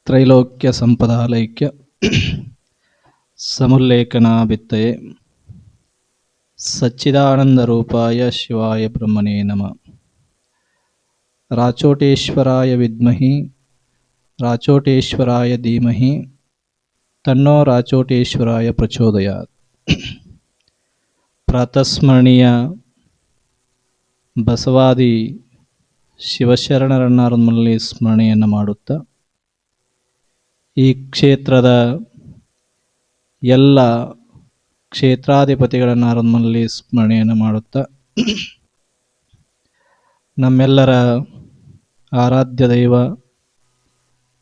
ತ್ರೈಲೋಕ್ಯ ಸಂಪದಾಲೈಕ್ಯ ಸಮುಲ್ಲೇಖನಾಭಿತ್ತಯೇ ಸಚ್ಚಿದಾನಂದ ರೂಪಾಯ ಶಿವಾಯ ಬ್ರಹ್ಮಣೇ ನಮಃ. ರಾಚೋಟೇಶ್ವರಾಯ ವಿದ್ಮಹಿ ರಾಚೋಟೇಶ್ವರಾಯ ಧೀಮಹಿ ತನ್ನೋ ರಾಚೋಟೇಶ್ವರಾಯ ಪ್ರಚೋದಯಾತ್. ಪ್ರಾತಸ್ಮರಣೀಯ ಬಸವಾದಿ ಶಿವಶರಣರನ್ನಾರನ್ನಲ್ಲಿ ಸ್ಮರಣೆಯನ್ನು ಮಾಡುತ್ತಾ, ಈ ಕ್ಷೇತ್ರದ ಎಲ್ಲ ಕ್ಷೇತ್ರಾಧಿಪತಿಗಳನ್ನಾರನ್ನಲ್ಲಿ ಸ್ಮರಣೆಯನ್ನು ಮಾಡುತ್ತಾ, ನಮ್ಮೆಲ್ಲರ ಆರಾಧ್ಯ ದೈವ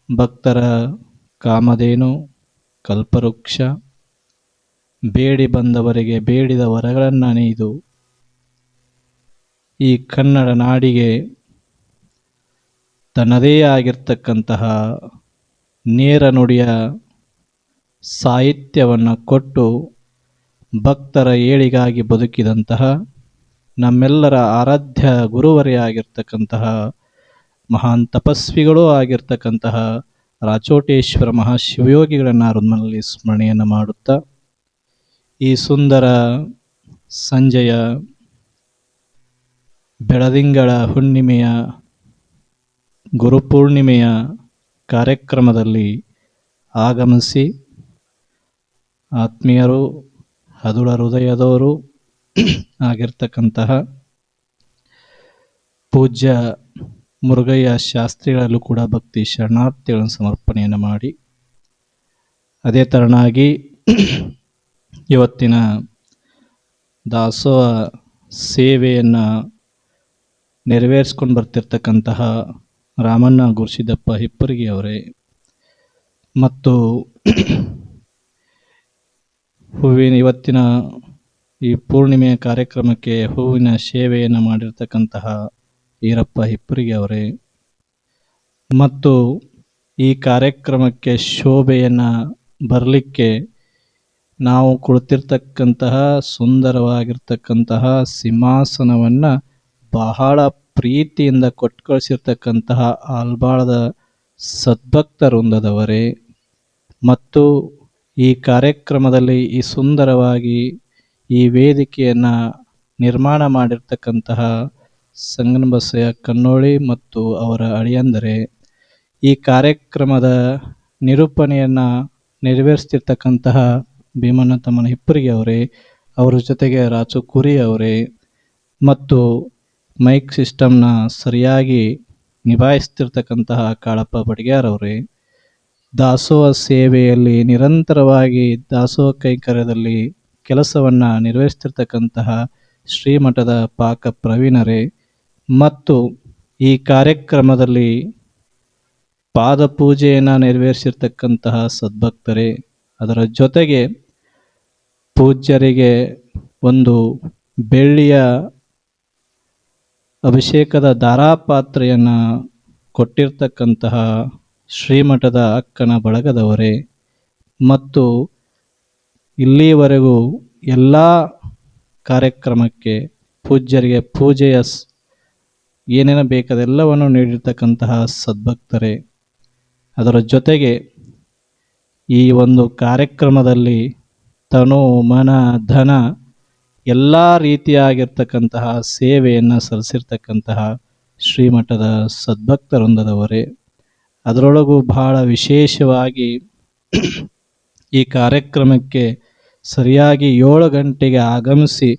ಭಕ್ತರ ಕಾಮಧೇನು ಕಲ್ಪವೃಕ್ಷ, ಬೇಡಿ ಬಂದವರಿಗೆ ಬೇಡಿದ ವರಗಳನ್ನು ನೀದು ಈ ಕನ್ನಡ ನಾಡಿಗೆ ತನ್ನದೇ ಆಗಿರ್ತಕ್ಕಂತಹ ನೇರ ನುಡಿಯ ಸಾಹಿತ್ಯವನ್ನು ಕೊಟ್ಟು ಭಕ್ತರ ಏಳಿಗಾಗಿ ಬದುಕಿದಂತಹ ನಮ್ಮೆಲ್ಲರ ಆರಾಧ್ಯ ಗುರುವರೆಯಾಗಿರ್ತಕ್ಕಂತಹ ಮಹಾನ್ ತಪಸ್ವಿಗಳೂ ಆಗಿರ್ತಕ್ಕಂತಹ ರಾಚೋಟೇಶ್ವರ ಮಹಾಶಿವಯೋಗಿಗಳನ್ನಾರನ್ನಲ್ಲಿ ಸ್ಮರಣೆಯನ್ನು ಮಾಡುತ್ತಾ, ಈ ಸುಂದರ ಸಂಜೆಯ ಬೆಳದಿಂಗಳ ಹುಣ್ಣಿಮೆಯ ಗುರುಪೂರ್ಣಿಮೆಯ ಕಾರ್ಯಕ್ರಮದಲ್ಲಿ ಆಗಮಿಸಿ ಆತ್ಮೀಯರು, ಹದುಳ ಹೃದಯದವರು ಆಗಿರ್ತಕ್ಕಂತಹ ಪೂಜ್ಯ ಮುರುಘಯ್ಯ ಶಾಸ್ತ್ರಿಗಳಲ್ಲೂ ಕೂಡ ಭಕ್ತಿ ಶರಣಾರ್ಥಿಗಳನ್ನು ಸಮರ್ಪಣೆಯನ್ನು ಮಾಡಿ, ಅದೇ ತರನಾಗಿ ಇವತ್ತಿನ ದಾಸೋಹ ಸೇವೆಯನ್ನು ನೆರವೇರಿಸ್ಕೊಂಡು ಬರ್ತಿರ್ತಕ್ಕಂತಹ ರಾಮಣ್ಣ ಗುರುಸಿದ್ದಪ್ಪ ಹಿಪ್ಪರಗಿ ಅವರೇ ಮತ್ತು ಇವತ್ತಿನ ಈ ಪೂರ್ಣಿಮೆಯ ಕಾರ್ಯಕ್ರಮಕ್ಕೆ ಹೂವಿನ ಸೇವೆಯನ್ನು ಮಾಡಿರ್ತಕ್ಕಂತಹ ಈರಪ್ಪ ಹಿಪ್ಪರಗಿ ಅವರೇ ಮತ್ತು ಈ ಕಾರ್ಯಕ್ರಮಕ್ಕೆ ಶೋಭೆಯನ್ನು ಬರಲಿಕ್ಕೆ ನಾವು ಕುಳಿತಿರ್ತಕ್ಕಂತಹ ಸುಂದರವಾಗಿರ್ತಕ್ಕಂತಹ ಸಿಂಹಾಸನವನ್ನು ಬಹಳ ಪ್ರೀತಿಯಿಂದ ಕೊಟ್ಟು ಕಳಿಸಿರ್ತಕ್ಕಂತಹ ಆಲ್ಬಾಳದ ಸದ್ಭಕ್ತ ವೃಂದದವರೇ ಮತ್ತು ಈ ಕಾರ್ಯಕ್ರಮದಲ್ಲಿ ಈ ಸುಂದರವಾಗಿ ಈ ವೇದಿಕೆಯನ್ನು ನಿರ್ಮಾಣ ಮಾಡಿರ್ತಕ್ಕಂತಹ ಸಂಗನಬಸಯ್ಯ ಕನ್ನೋಳಿ ಮತ್ತು ಅವರ ಅಳಿಯಂದರೆ, ಈ ಕಾರ್ಯಕ್ರಮದ ನಿರೂಪಣೆಯನ್ನು ನೆರವೇರಿಸ್ತಿರ್ತಕ್ಕಂತಹ ಭೀಮಣ್ಣ ತಮ್ಮನ ಹಿಪ್ಪರಗಿ ಅವರೇ, ಅವರ ಜೊತೆಗೆ ರಾಚು ಕುರಿ ಅವರೇ ಮತ್ತು ಮೈಕ್ ಸಿಸ್ಟಮ್ನ ಸರಿಯಾಗಿ ನಿಭಾಯಿಸ್ತಿರ್ತಕ್ಕಂತಹ ಕಾಳಪ್ಪ ಬಡಿಗ್ಯಾರ್ ಅವರೇ, ದಾಸೋಹ ಸೇವೆಯಲ್ಲಿ ನಿರಂತರವಾಗಿ ದಾಸೋಹ ಕೈಂಕರ್ಯದಲ್ಲಿ ಕೆಲಸವನ್ನು ನಿರ್ವಹಿಸ್ತಿರ್ತಕ್ಕಂತಹ ಶ್ರೀಮಠದ ಪಾಕ ಪ್ರವೀಣರೇ ಮತ್ತು ಈ ಕಾರ್ಯಕ್ರಮದಲ್ಲಿ ಪಾದಪೂಜೆಯನ್ನು ನೆರವೇರಿಸಿರ್ತಕ್ಕಂತಹ ಸದ್ಭಕ್ತರೇ, ಅದರ ಜೊತೆಗೆ ಪೂಜ್ಯರಿಗೆ ಒಂದು ಬೆಳ್ಳಿಯ ಅಭಿಷೇಕದ ಧಾರಾಪಾತ್ರೆಯನ್ನು ಕೊಟ್ಟಿರ್ತಕ್ಕಂತಹ ಶ್ರೀಮಠದ ಅಕ್ಕನ ಬಳಗದವರೇ ಮತ್ತು ಇಲ್ಲಿಯವರೆಗೂ ಎಲ್ಲ ಕಾರ್ಯಕ್ರಮಕ್ಕೆ ಪೂಜ್ಯರಿಗೆ ಪೂಜೆಯ ಏನೇನು ಬೇಕಾದೆಲ್ಲವನ್ನು ನೀಡಿರ್ತಕ್ಕಂತಹ ಸದ್ಭಕ್ತರೇ, ಅದರ ಜೊತೆಗೆ ಈ ಒಂದು ಕಾರ್ಯಕ್ರಮದಲ್ಲಿ ತನು ಮನ ಧನ ಎಲ್ಲ ರೀತಿಯಾಗಿರ್ತಕ್ಕಂತಹ ಸೇವೆಯನ್ನು ಸಲ್ಲಿಸಿರ್ತಕ್ಕಂತಹ ಶ್ರೀಮಠದ ಸದ್ಭಕ್ತ ವೃಂದದವರೇ, ಅದರೊಳಗೂ ಬಹಳ ವಿಶೇಷವಾಗಿ ಈ ಕಾರ್ಯಕ್ರಮಕ್ಕೆ ಸರಿಯಾಗಿ 7 ಗಂಟೆಗೆ ಆಗಮಿಸಿ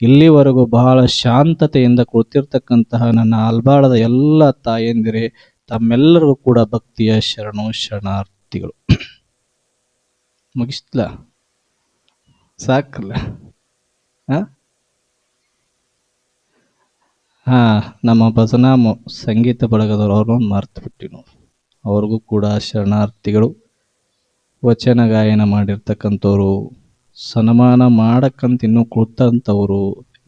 ಇಲ್ಲಿವರೆಗೂ ಬಹಳ ಶಾಂತತೆಯಿಂದ ಕುಳಿತಿರ್ತಕ್ಕಂತಹ ನನ್ನ ಆಲ್ಬಾಳದ ಎಲ್ಲ ತಾಯಂದಿರೇ, ತಮ್ಮೆಲ್ಲರಿಗೂ ಕೂಡ ಭಕ್ತಿಯ ಶರಣಾರ್ಥಿಗಳು. ಮುಗಿಸ್ಲ ಸಾಕಲ್ಲ? ನಮ್ಮ ಭಜನಾ ಸಂಗೀತ ಬಳಗದವರು ಅವ್ರನ್ನ ಮರ್ತು ಬಿಟ್ಟಿವಿ ನಾವು. ಅವ್ರಿಗೂ ಕೂಡ ಶರಣಾರ್ಥಿಗಳು. ವಚನ ಗಾಯನ ಮಾಡಿರ್ತಕ್ಕಂಥವ್ರು, ಸನ್ಮಾನ ಮಾಡಕ್ಕಂತ ಇನ್ನೂ ಕುಳಿತಂಥವ್ರು,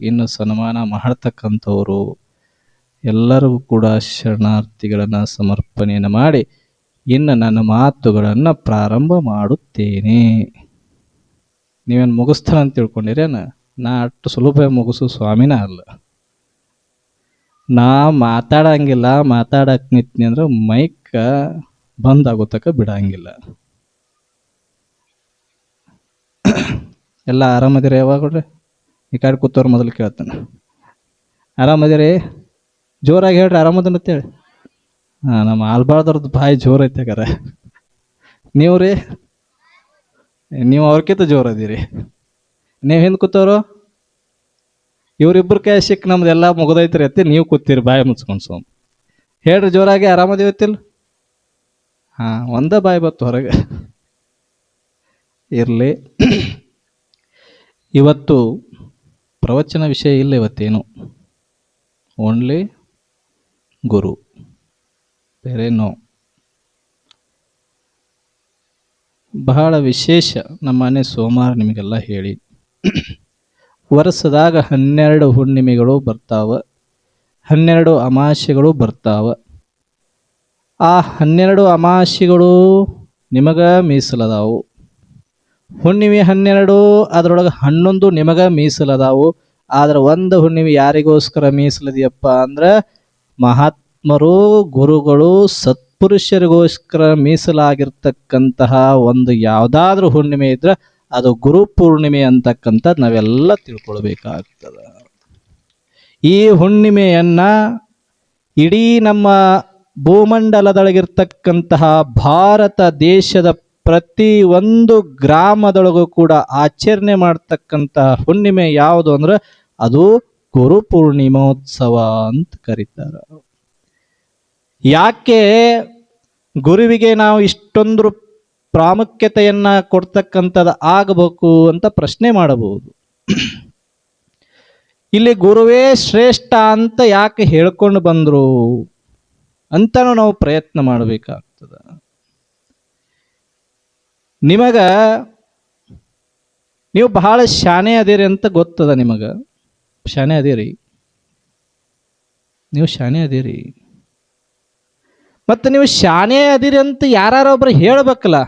ಇನ್ನು ಸನ್ಮಾನ ಮಾಡ್ತಕ್ಕಂಥವ್ರು ಎಲ್ಲರಿಗೂ ಕೂಡ ಶರಣಾರ್ಥಿಗಳನ್ನು ಸಮರ್ಪಣೆಯನ್ನು ಮಾಡಿ ಇನ್ನು ನನ್ನ ಮಾತುಗಳನ್ನು ಪ್ರಾರಂಭ ಮಾಡುತ್ತೇನೆ. ನೀವೇನು ಮುಗಿಸ್ತಾರ ಅಂತ ತಿಳ್ಕೊಂಡಿರೇನ? ನಾ ಅಷ್ಟು ಸುಲಭ ಮುಗಿಸು ಸ್ವಾಮಿನ ಅಲ್ಲ. ನಾ ಮಾತಾಡಂಗಿಲ್ಲ, ಮಾತಾಡಕ್ಕೆ ನಿಂತ್ನಿ ಅಂದ್ರೆ ಮೈಕ್ ಬಂದಾಗೋ ತನಕ ಬಿಡಂಗಿಲ್ಲ. ಎಲ್ಲ ಆರಾಮದಿರಿ? ಯಾವಾಗ್ರಿ ಈ ಕಡೆ ಕೂತವ್ರು ಮೊದಲು ಕೇಳ್ತಾನೆ. ಆರಾಮದಿರಿ? ಜೋರಾಗಿ ಹೇಳ್ರಿ ಆರಾಮದನ್ ಅಂತೇಳಿ. ಹಾಂ, ನಮ್ಮ ಆಲ್ಬಾಳ್ದವ್ರದ್ದು ಬಾಯಿ ಜೋರು ಐತೆ ಹಗಾರ. ನೀವು ರೀ? ನೀವು ಅವ್ರಕ್ಕಿಂತ ಜೋರದಿರಿ. ನೀವು ಹಿಂದೆ ಕೂತವ್ರು? ಇವ್ರಿಬ್ರು ಕೈ ಸಿಕ್ಕ ನಮ್ದು ಎಲ್ಲ ಮುಗಿದೈತ್ರಿ ಅತ್ತಿ, ನೀವು ಕೂತೀರಿ ಬಾಯಿ ಮುಚ್ಕೊಂಡು ಸೋಮ್. ಹೇಳ್ರಿ ಜೋರಾಗಿ, ಆರಾಮದಿವತ್ತಿಲ್ಲ? ಹಾಂ, ಒಂದ ಬಾಯಿ ಬತ್ತು ಹೊರಗೆ. ಇರಲಿ. ಇವತ್ತು ಪ್ರವಚನ ವಿಷಯ ಇಲ್ಲ. ಇವತ್ತೇನು ಓನ್ಲಿ ಗುರು, ಬೇರೆ ನೋ. ಬಹಳ ವಿಶೇಷ. ನಮ್ಮ ಮನೆ ಸೋಮವಾರ ನಿಮಗೆಲ್ಲ ಹೇಳಿ, ವರ್ಷದಾಗ 12 ಹುಣ್ಣಿಮೆಗಳು ಬರ್ತಾವ, 12 ಅಮಾವಾಸ್ಯೆಗಳು ಬರ್ತಾವ. ಆ 12 ಅಮಾವಾಸ್ಯೆಗಳು ನಿಮಗ ಮೀಸಲದಾವು. ಹುಣ್ಣಿಮೆ 12, ಅದರೊಳಗೆ 11 ನಿಮಗ ಮೀಸಲದಾವು. ಆದ್ರೆ ಒಂದು ಹುಣ್ಣಿಮೆ ಯಾರಿಗೋಸ್ಕರ ಮೀಸಲದಿಯಪ್ಪ ಅಂದ್ರೆ ಮಹಾತ್ಮರು, ಗುರುಗಳು, ಸತ್ಪುರುಷರಿಗೋಸ್ಕರ ಮೀಸಲಾಗಿರ್ತಕ್ಕಂತಹ ಒಂದು ಯಾವುದಾದ್ರೂ ಹುಣ್ಣಿಮೆ ಇದ್ರೆ ಅದು ಗುರು ಪೂರ್ಣಿಮೆ ಅಂತಕ್ಕಂಥದ್ದು ನಾವೆಲ್ಲ ತಿಳ್ಕೊಳ್ಬೇಕಾಗ್ತದ. ಈ ಹುಣ್ಣಿಮೆಯನ್ನ ಇಡೀ ನಮ್ಮ ಭೂಮಂಡಲದೊಳಗಿರ್ತಕ್ಕಂತಹ ಭಾರತ ದೇಶದ ಪ್ರತಿ ಒಂದು ಗ್ರಾಮದೊಳಗೂ ಕೂಡ ಆಚರಣೆ ಮಾಡ್ತಕ್ಕಂತಹ ಹುಣ್ಣಿಮೆ ಯಾವುದು ಅಂದ್ರೆ ಅದು ಗುರು ಪೂರ್ಣಿಮೋತ್ಸವ ಅಂತ ಕರೀತಾರ. ಯಾಕೆ ಗುರುವಿಗೆ ನಾವು ಇಷ್ಟೊಂದು ಪ್ರಾಮುಖ್ಯತೆಯನ್ನ ಕೊಡ್ತಕ್ಕಂಥದ್ದು ಆಗಬೇಕು ಅಂತ ಪ್ರಶ್ನೆ ಮಾಡಬಹುದು. ಇಲ್ಲಿ ಗುರುವೇ ಶ್ರೇಷ್ಠ ಅಂತ ಯಾಕೆ ಹೇಳ್ಕೊಂಡು ಬಂದ್ರು ಅಂತಾನು ನಾವು ಪ್ರಯತ್ನ ಮಾಡಬೇಕಾಗ್ತದ. ನೀವು ಬಹಳ ಶಾನೆ ಅದಿರಿ ಅಂತ ಗೊತ್ತದ. ನಿಮಗ ಶಾನೆ ಅದಿರಿ, ನೀವು ಶಾನೆ ಅದಿರಿ. ಮತ್ತೆ ನೀವು ಶಾನೆ ಅದಿರಿ ಅಂತ ಯಾರೊಬ್ರು ಹೇಳ್ಬೇಕಲ್ಲ.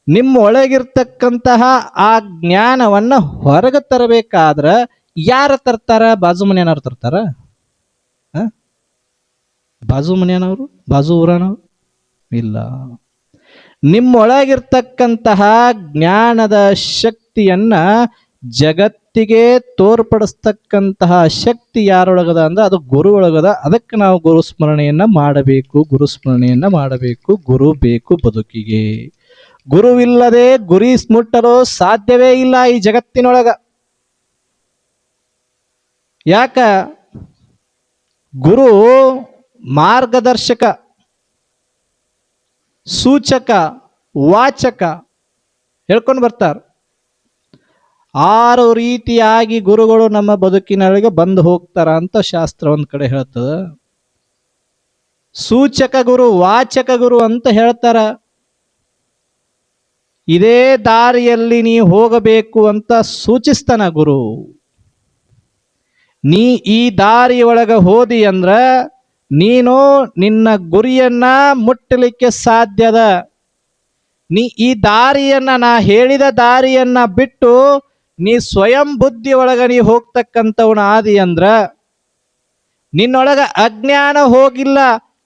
ನಿಮ್ಮ ಒಳಗಿರ್ತಕ್ಕಂತಹ ಆ ಜ್ಞಾನವನ್ನ ಹೊರಗೆ ತರಬೇಕಾದ್ರ ಯಾರ ತರ್ತಾರ? ಬಾಜು ಮನೆಯವ್ರು ತರ್ತಾರ? ಬಾಜು ಮನೆಯವರು, ಬಾಜು ಊರನವ್ರು? ಇಲ್ಲ. ನಿಮ್ಮೊಳಗಿರ್ತಕ್ಕಂತಹ ಜ್ಞಾನದ ಶಕ್ತಿಯನ್ನ ಜಗತ್ತಿಗೆ ತೋರ್ಪಡಿಸ್ತಕ್ಕಂತಹ ಶಕ್ತಿ ಯಾರೊಳಗದ ಅಂದ್ರೆ ಅದು ಗುರು ಒಳಗದ. ಅದಕ್ಕೆ ನಾವು ಗುರುಸ್ಮರಣೆಯನ್ನ ಮಾಡಬೇಕು, ಗುರುಸ್ಮರಣೆಯನ್ನ ಮಾಡಬೇಕು. ಗುರು ಬೇಕು ಬದುಕಿಗೆ. ಗುರುವಿಲ್ಲದೆ ಗುರಿ ಮುಟ್ಟಲು ಸಾಧ್ಯವೇ ಇಲ್ಲ ಈ ಜಗತ್ತಿನೊಳಗ. ಯಾಕ? ಗುರು ಮಾರ್ಗದರ್ಶಕ, ಸೂಚಕ, ವಾಚಕ ಹೇಳ್ಕೊಂಡು ಬರ್ತಾರ. 6 ರೀತಿಯಾಗಿ ಗುರುಗಳು ನಮ್ಮ ಬದುಕಿನೊಳಗೆ ಬಂದು ಹೋಗ್ತಾರ ಅಂತ ಶಾಸ್ತ್ರ ಒಂದ್ ಕಡೆ ಹೇಳ್ತದ. ಸೂಚಕ ಗುರು, ವಾಚಕ ಗುರು ಅಂತ ಹೇಳ್ತಾರ. ಇದೇ ದಾರಿಯಲ್ಲಿ ನೀ ಹೋಗಬೇಕು ಅಂತ ಸೂಚಿಸ್ತಾನ ಗುರು. ನೀ ಈ ದಾರಿಯೊಳಗ ಹೋದಿ ಅಂದ್ರ ನೀನು ನಿನ್ನ ಗುರಿಯನ್ನ ಮುಟ್ಟಲಿಕ್ಕೆ ಸಾಧ್ಯದ. ನೀ ಈ ದಾರಿಯನ್ನ, ನಾ ಹೇಳಿದ ದಾರಿಯನ್ನ ಬಿಟ್ಟು ನೀ ಸ್ವಯಂ ಬುದ್ಧಿ ಒಳಗ ನೀ ಹೋಗ್ತಕ್ಕಂಥವನ ಆದಿ ಅಂದ್ರ ನಿನ್ನೊಳಗ ಅಜ್ಞಾನ ಹೋಗಿಲ್ಲ,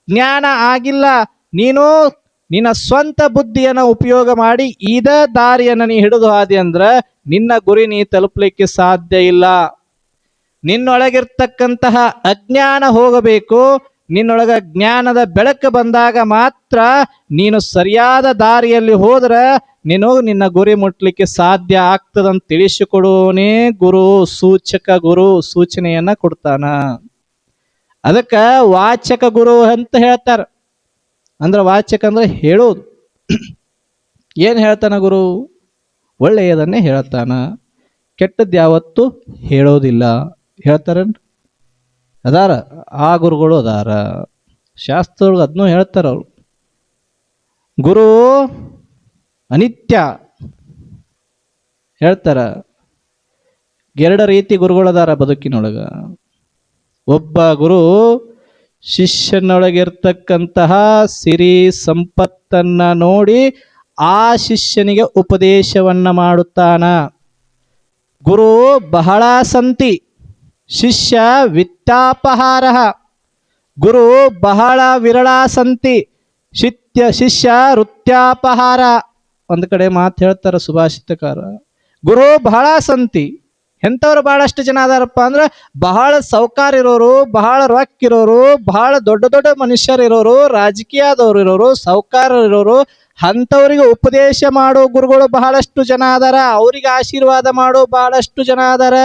ಜ್ಞಾನ ಆಗಿಲ್ಲ. ನೀನು ನಿನ್ನ ಸ್ವಂತ ಬುದ್ಧಿಯನ್ನ ಉಪಯೋಗ ಮಾಡಿ ಇದ ದಾರಿಯನ್ನ ನೀ ಹಿಡಿದು ಆದಿ ಅಂದ್ರ ನಿನ್ನ ಗುರಿ ನೀ ತಲುಪಲಿಕ್ಕೆ ಸಾಧ್ಯ ಇಲ್ಲ. ನಿನ್ನೊಳಗಿರ್ತಕ್ಕಂತಹ ಅಜ್ಞಾನ ಹೋಗಬೇಕು. ನಿನ್ನೊಳಗ ಜ್ಞಾನದ ಬೆಳಕು ಬಂದಾಗ ಮಾತ್ರ ನೀನು ಸರಿಯಾದ ದಾರಿಯಲ್ಲಿ ಹೋದ್ರ ನೀನು ನಿನ್ನ ಗುರಿ ಮುಟ್ಲಿಕ್ಕೆ ಸಾಧ್ಯ ಆಗ್ತದಂತ ತಿಳಿಸಿಕೊಡೋನೇ ಗುರು. ಸೂಚಕ ಗುರು ಸೂಚನೆಯನ್ನ ಕೊಡ್ತಾನ. ಅದಕ್ಕ ವಾಚಕ ಗುರು ಅಂತ ಹೇಳ್ತಾರ. ಅಂದ್ರೆ ವಾಚಕ ಅಂದ್ರೆ ಹೇಳೋದು. ಏನ್ ಹೇಳ್ತಾನ ಗುರು? ಒಳ್ಳೆಯದನ್ನೇ ಹೇಳ್ತಾನ, ಕೆಟ್ಟದ್ದು ಯಾವತ್ತು ಹೇಳೋದಿಲ್ಲ. ಹೇಳ್ತಾರನ್ರಿ? ಅದಾರ ಆ ಗುರುಗಳು ಅದಾರ. ಶಾಸ್ತ್ರದೊಳಗೆ ಅದನ್ನೂ ಹೇಳ್ತಾರ ಅವ್ರು. ಗುರು ಅನಿತ್ಯ ಹೇಳ್ತಾರ. 2 ರೀತಿ ಗುರುಗಳದಾರ ಬದುಕಿನೊಳಗ. ಒಬ್ಬ ಗುರು ಶಿಷ್ಯನೊಳಗಿರ್ತಕ್ಕಂತಹ ಸಿರಿ ಸಂಪತ್ತನ್ನ ನೋಡಿ ಆ ಶಿಷ್ಯನಿಗೆ ಉಪದೇಶವನ್ನ ಮಾಡುತ್ತಾನ. ಗುರು ಬಹಳ ಸಂತಿ, ಶಿಷ್ಯ ವಿತ್ತಾಪಹಾರ. ಗುರು ಬಹಳ ವಿರಳ ಸಂತಿ, ಶಿಷ್ಯ ವೃತ್ಯಾಪಹಾರ. ಒಂದು ಕಡೆ ಮಾತು ಹೇಳ್ತಾರ ಸುಭಾಷಿತಕಾರ, ಗುರು ಬಹಳ ಸಂತಿ. ಎಂಥವ್ರು ಬಹಳಷ್ಟು ಜನ ಅದಾರಪ್ಪ ಅಂದ್ರೆ ಬಹಳ ಸೌಕಾರ ಇರೋರು, ಬಹಳ ರೊಕ್ಕ ಇರೋರು, ಬಹಳ ದೊಡ್ಡ ದೊಡ್ಡ ಮನುಷ್ಯರು ಇರೋರು, ರಾಜಕೀಯದವ್ರು ಇರೋರು, ಸೌಕಾರ ಇರೋರು, ಅಂಥವ್ರಿಗೆ ಉಪದೇಶ ಮಾಡೋ ಗುರುಗಳು ಬಹಳಷ್ಟು ಜನ ಅದಾರ. ಅವ್ರಿಗೆ ಆಶೀರ್ವಾದ ಮಾಡೋ ಬಹಳಷ್ಟು ಜನ ಅದಾರ.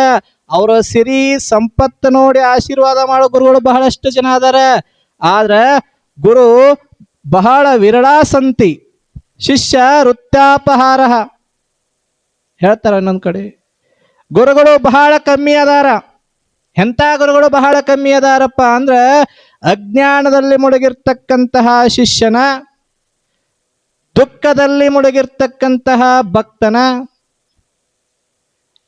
ಅವರ ಸಿರಿ ಸಂಪತ್ತು ನೋಡಿ ಆಶೀರ್ವಾದ ಮಾಡೋ ಗುರುಗಳು ಬಹಳಷ್ಟು ಜನ ಅದಾರ. ಆದ್ರೆ ಗುರು ಬಹಳ ವಿರಳ ಸಂತಿ. ಶಿಷ್ಯ ವೃತ್ಯಾಪಹಾರ ಹೇಳ್ತಾರ. ಇನ್ನೊಂದ್ ಕಡೆ ಗುರುಗಳು ಬಹಳ ಕಮ್ಮಿ ಅದಾರ. ಎಂಥ ಗುರುಗಳು ಬಹಳ ಕಮ್ಮಿ ಅದಾರಪ್ಪ ಅಂದ್ರ ಅಜ್ಞಾನದಲ್ಲಿ ಮುಳುಗಿರ್ತಕ್ಕಂತಹ ಶಿಷ್ಯನ, ದುಃಖದಲ್ಲಿ ಮುಳುಗಿರ್ತಕ್ಕಂತಹ ಭಕ್ತನ,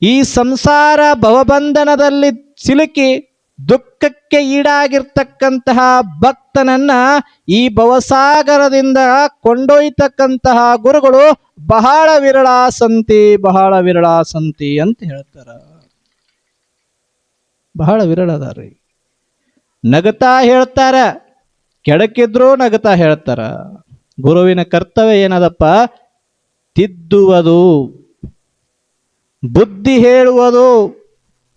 ಈ ಸಂಸಾರ ಭವಬಂಧನದಲ್ಲಿ ಸಿಲುಕಿ ದುಃಖಕ್ಕೆ ಈಡಾಗಿರ್ತಕ್ಕಂತಹ ಭಕ್ತನನ್ನ ಈ ಭವಸಾಗರದಿಂದ ಕೊಂಡೊಯ್ತಕ್ಕಂತಹ ಗುರುಗಳು ಬಹಳ ವಿರಳ ಸಂತಿ, ಬಹಳ ವಿರಳ ಸಂತಿ ಅಂತ ಹೇಳ್ತಾರ. ಬಹಳ ವಿರಳ ಅದಾರಿ. ನಗತಾ ಹೇಳ್ತಾರ, ಕೆಡಕಿದ್ರು ನಗತಾ ಹೇಳ್ತಾರ. ಗುರುವಿನ ಕರ್ತವ್ಯ ಏನದಪ್ಪ? ತಿದ್ದುವುದು, ಬುದ್ಧಿ ಹೇಳುವುದು,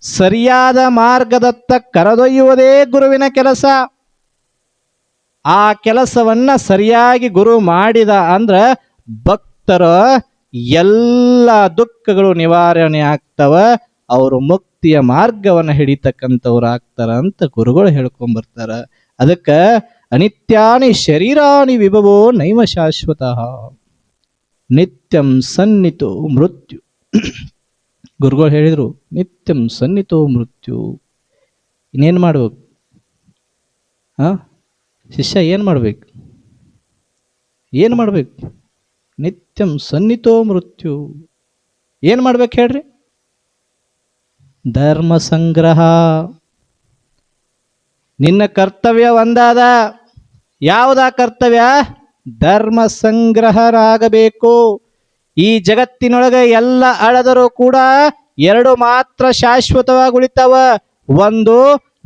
ಸರಿಯಾದ ಮಾರ್ಗದತ್ತ ಕರೆದೊಯ್ಯುವುದೇ ಗುರುವಿನ ಕೆಲಸ. ಆ ಕೆಲಸವನ್ನ ಸರಿಯಾಗಿ ಗುರು ಮಾಡಿದ ಅಂದ್ರ ಭಕ್ತರ ಎಲ್ಲ ದುಃಖಗಳು ನಿವಾರಣೆ ಆಗ್ತವ, ಅವರು ಮುಕ್ತಿಯ ಮಾರ್ಗವನ್ನು ಹಿಡಿತಕ್ಕಂಥವ್ರು ಆಗ್ತಾರ ಅಂತ ಗುರುಗಳು ಹೇಳ್ಕೊಂಡ್ಬರ್ತಾರ. ಅದಕ್ಕ ಅನಿತ್ಯಾನಿ ಶರೀರಾನಿ ವಿಭವೋ ನೈವ ಶಾಶ್ವತ ನಿತ್ಯಂ ಸನ್ನಿತೋ ಮೃತ್ಯು. ಗುರುಗಳು ಹೇಳಿದ್ರು ನಿತ್ಯಂ ಸನ್ನಿತೋ ಮೃತ್ಯು. ಇನ್ನೇನು ಮಾಡ್ಬೇಕು? ಶಿಷ್ಯ ಏನು ಮಾಡ್ಬೇಕು? ಏನು ಮಾಡ್ಬೇಕು? ನಿತ್ಯಂ ಸನ್ನಿತೋ ಮೃತ್ಯು. ಏನು ಮಾಡ್ಬೇಕು ಹೇಳ್ರಿ? ಧರ್ಮ ಸಂಗ್ರಹ. ನಿನ್ನ ಕರ್ತವ್ಯ ಒಂದಾದ. ಯಾವುದ ಕರ್ತವ್ಯ? ಧರ್ಮ ಸಂಗ್ರಹರಾಗಬೇಕು. ಈ ಜಗತ್ತಿನೊಳಗೆ ಎಲ್ಲ ಅಳೆದರೂ ಕೂಡ ಎರಡು ಮಾತ್ರ ಶಾಶ್ವತವಾಗಿ ಉಳಿತಾವ. ಒಂದು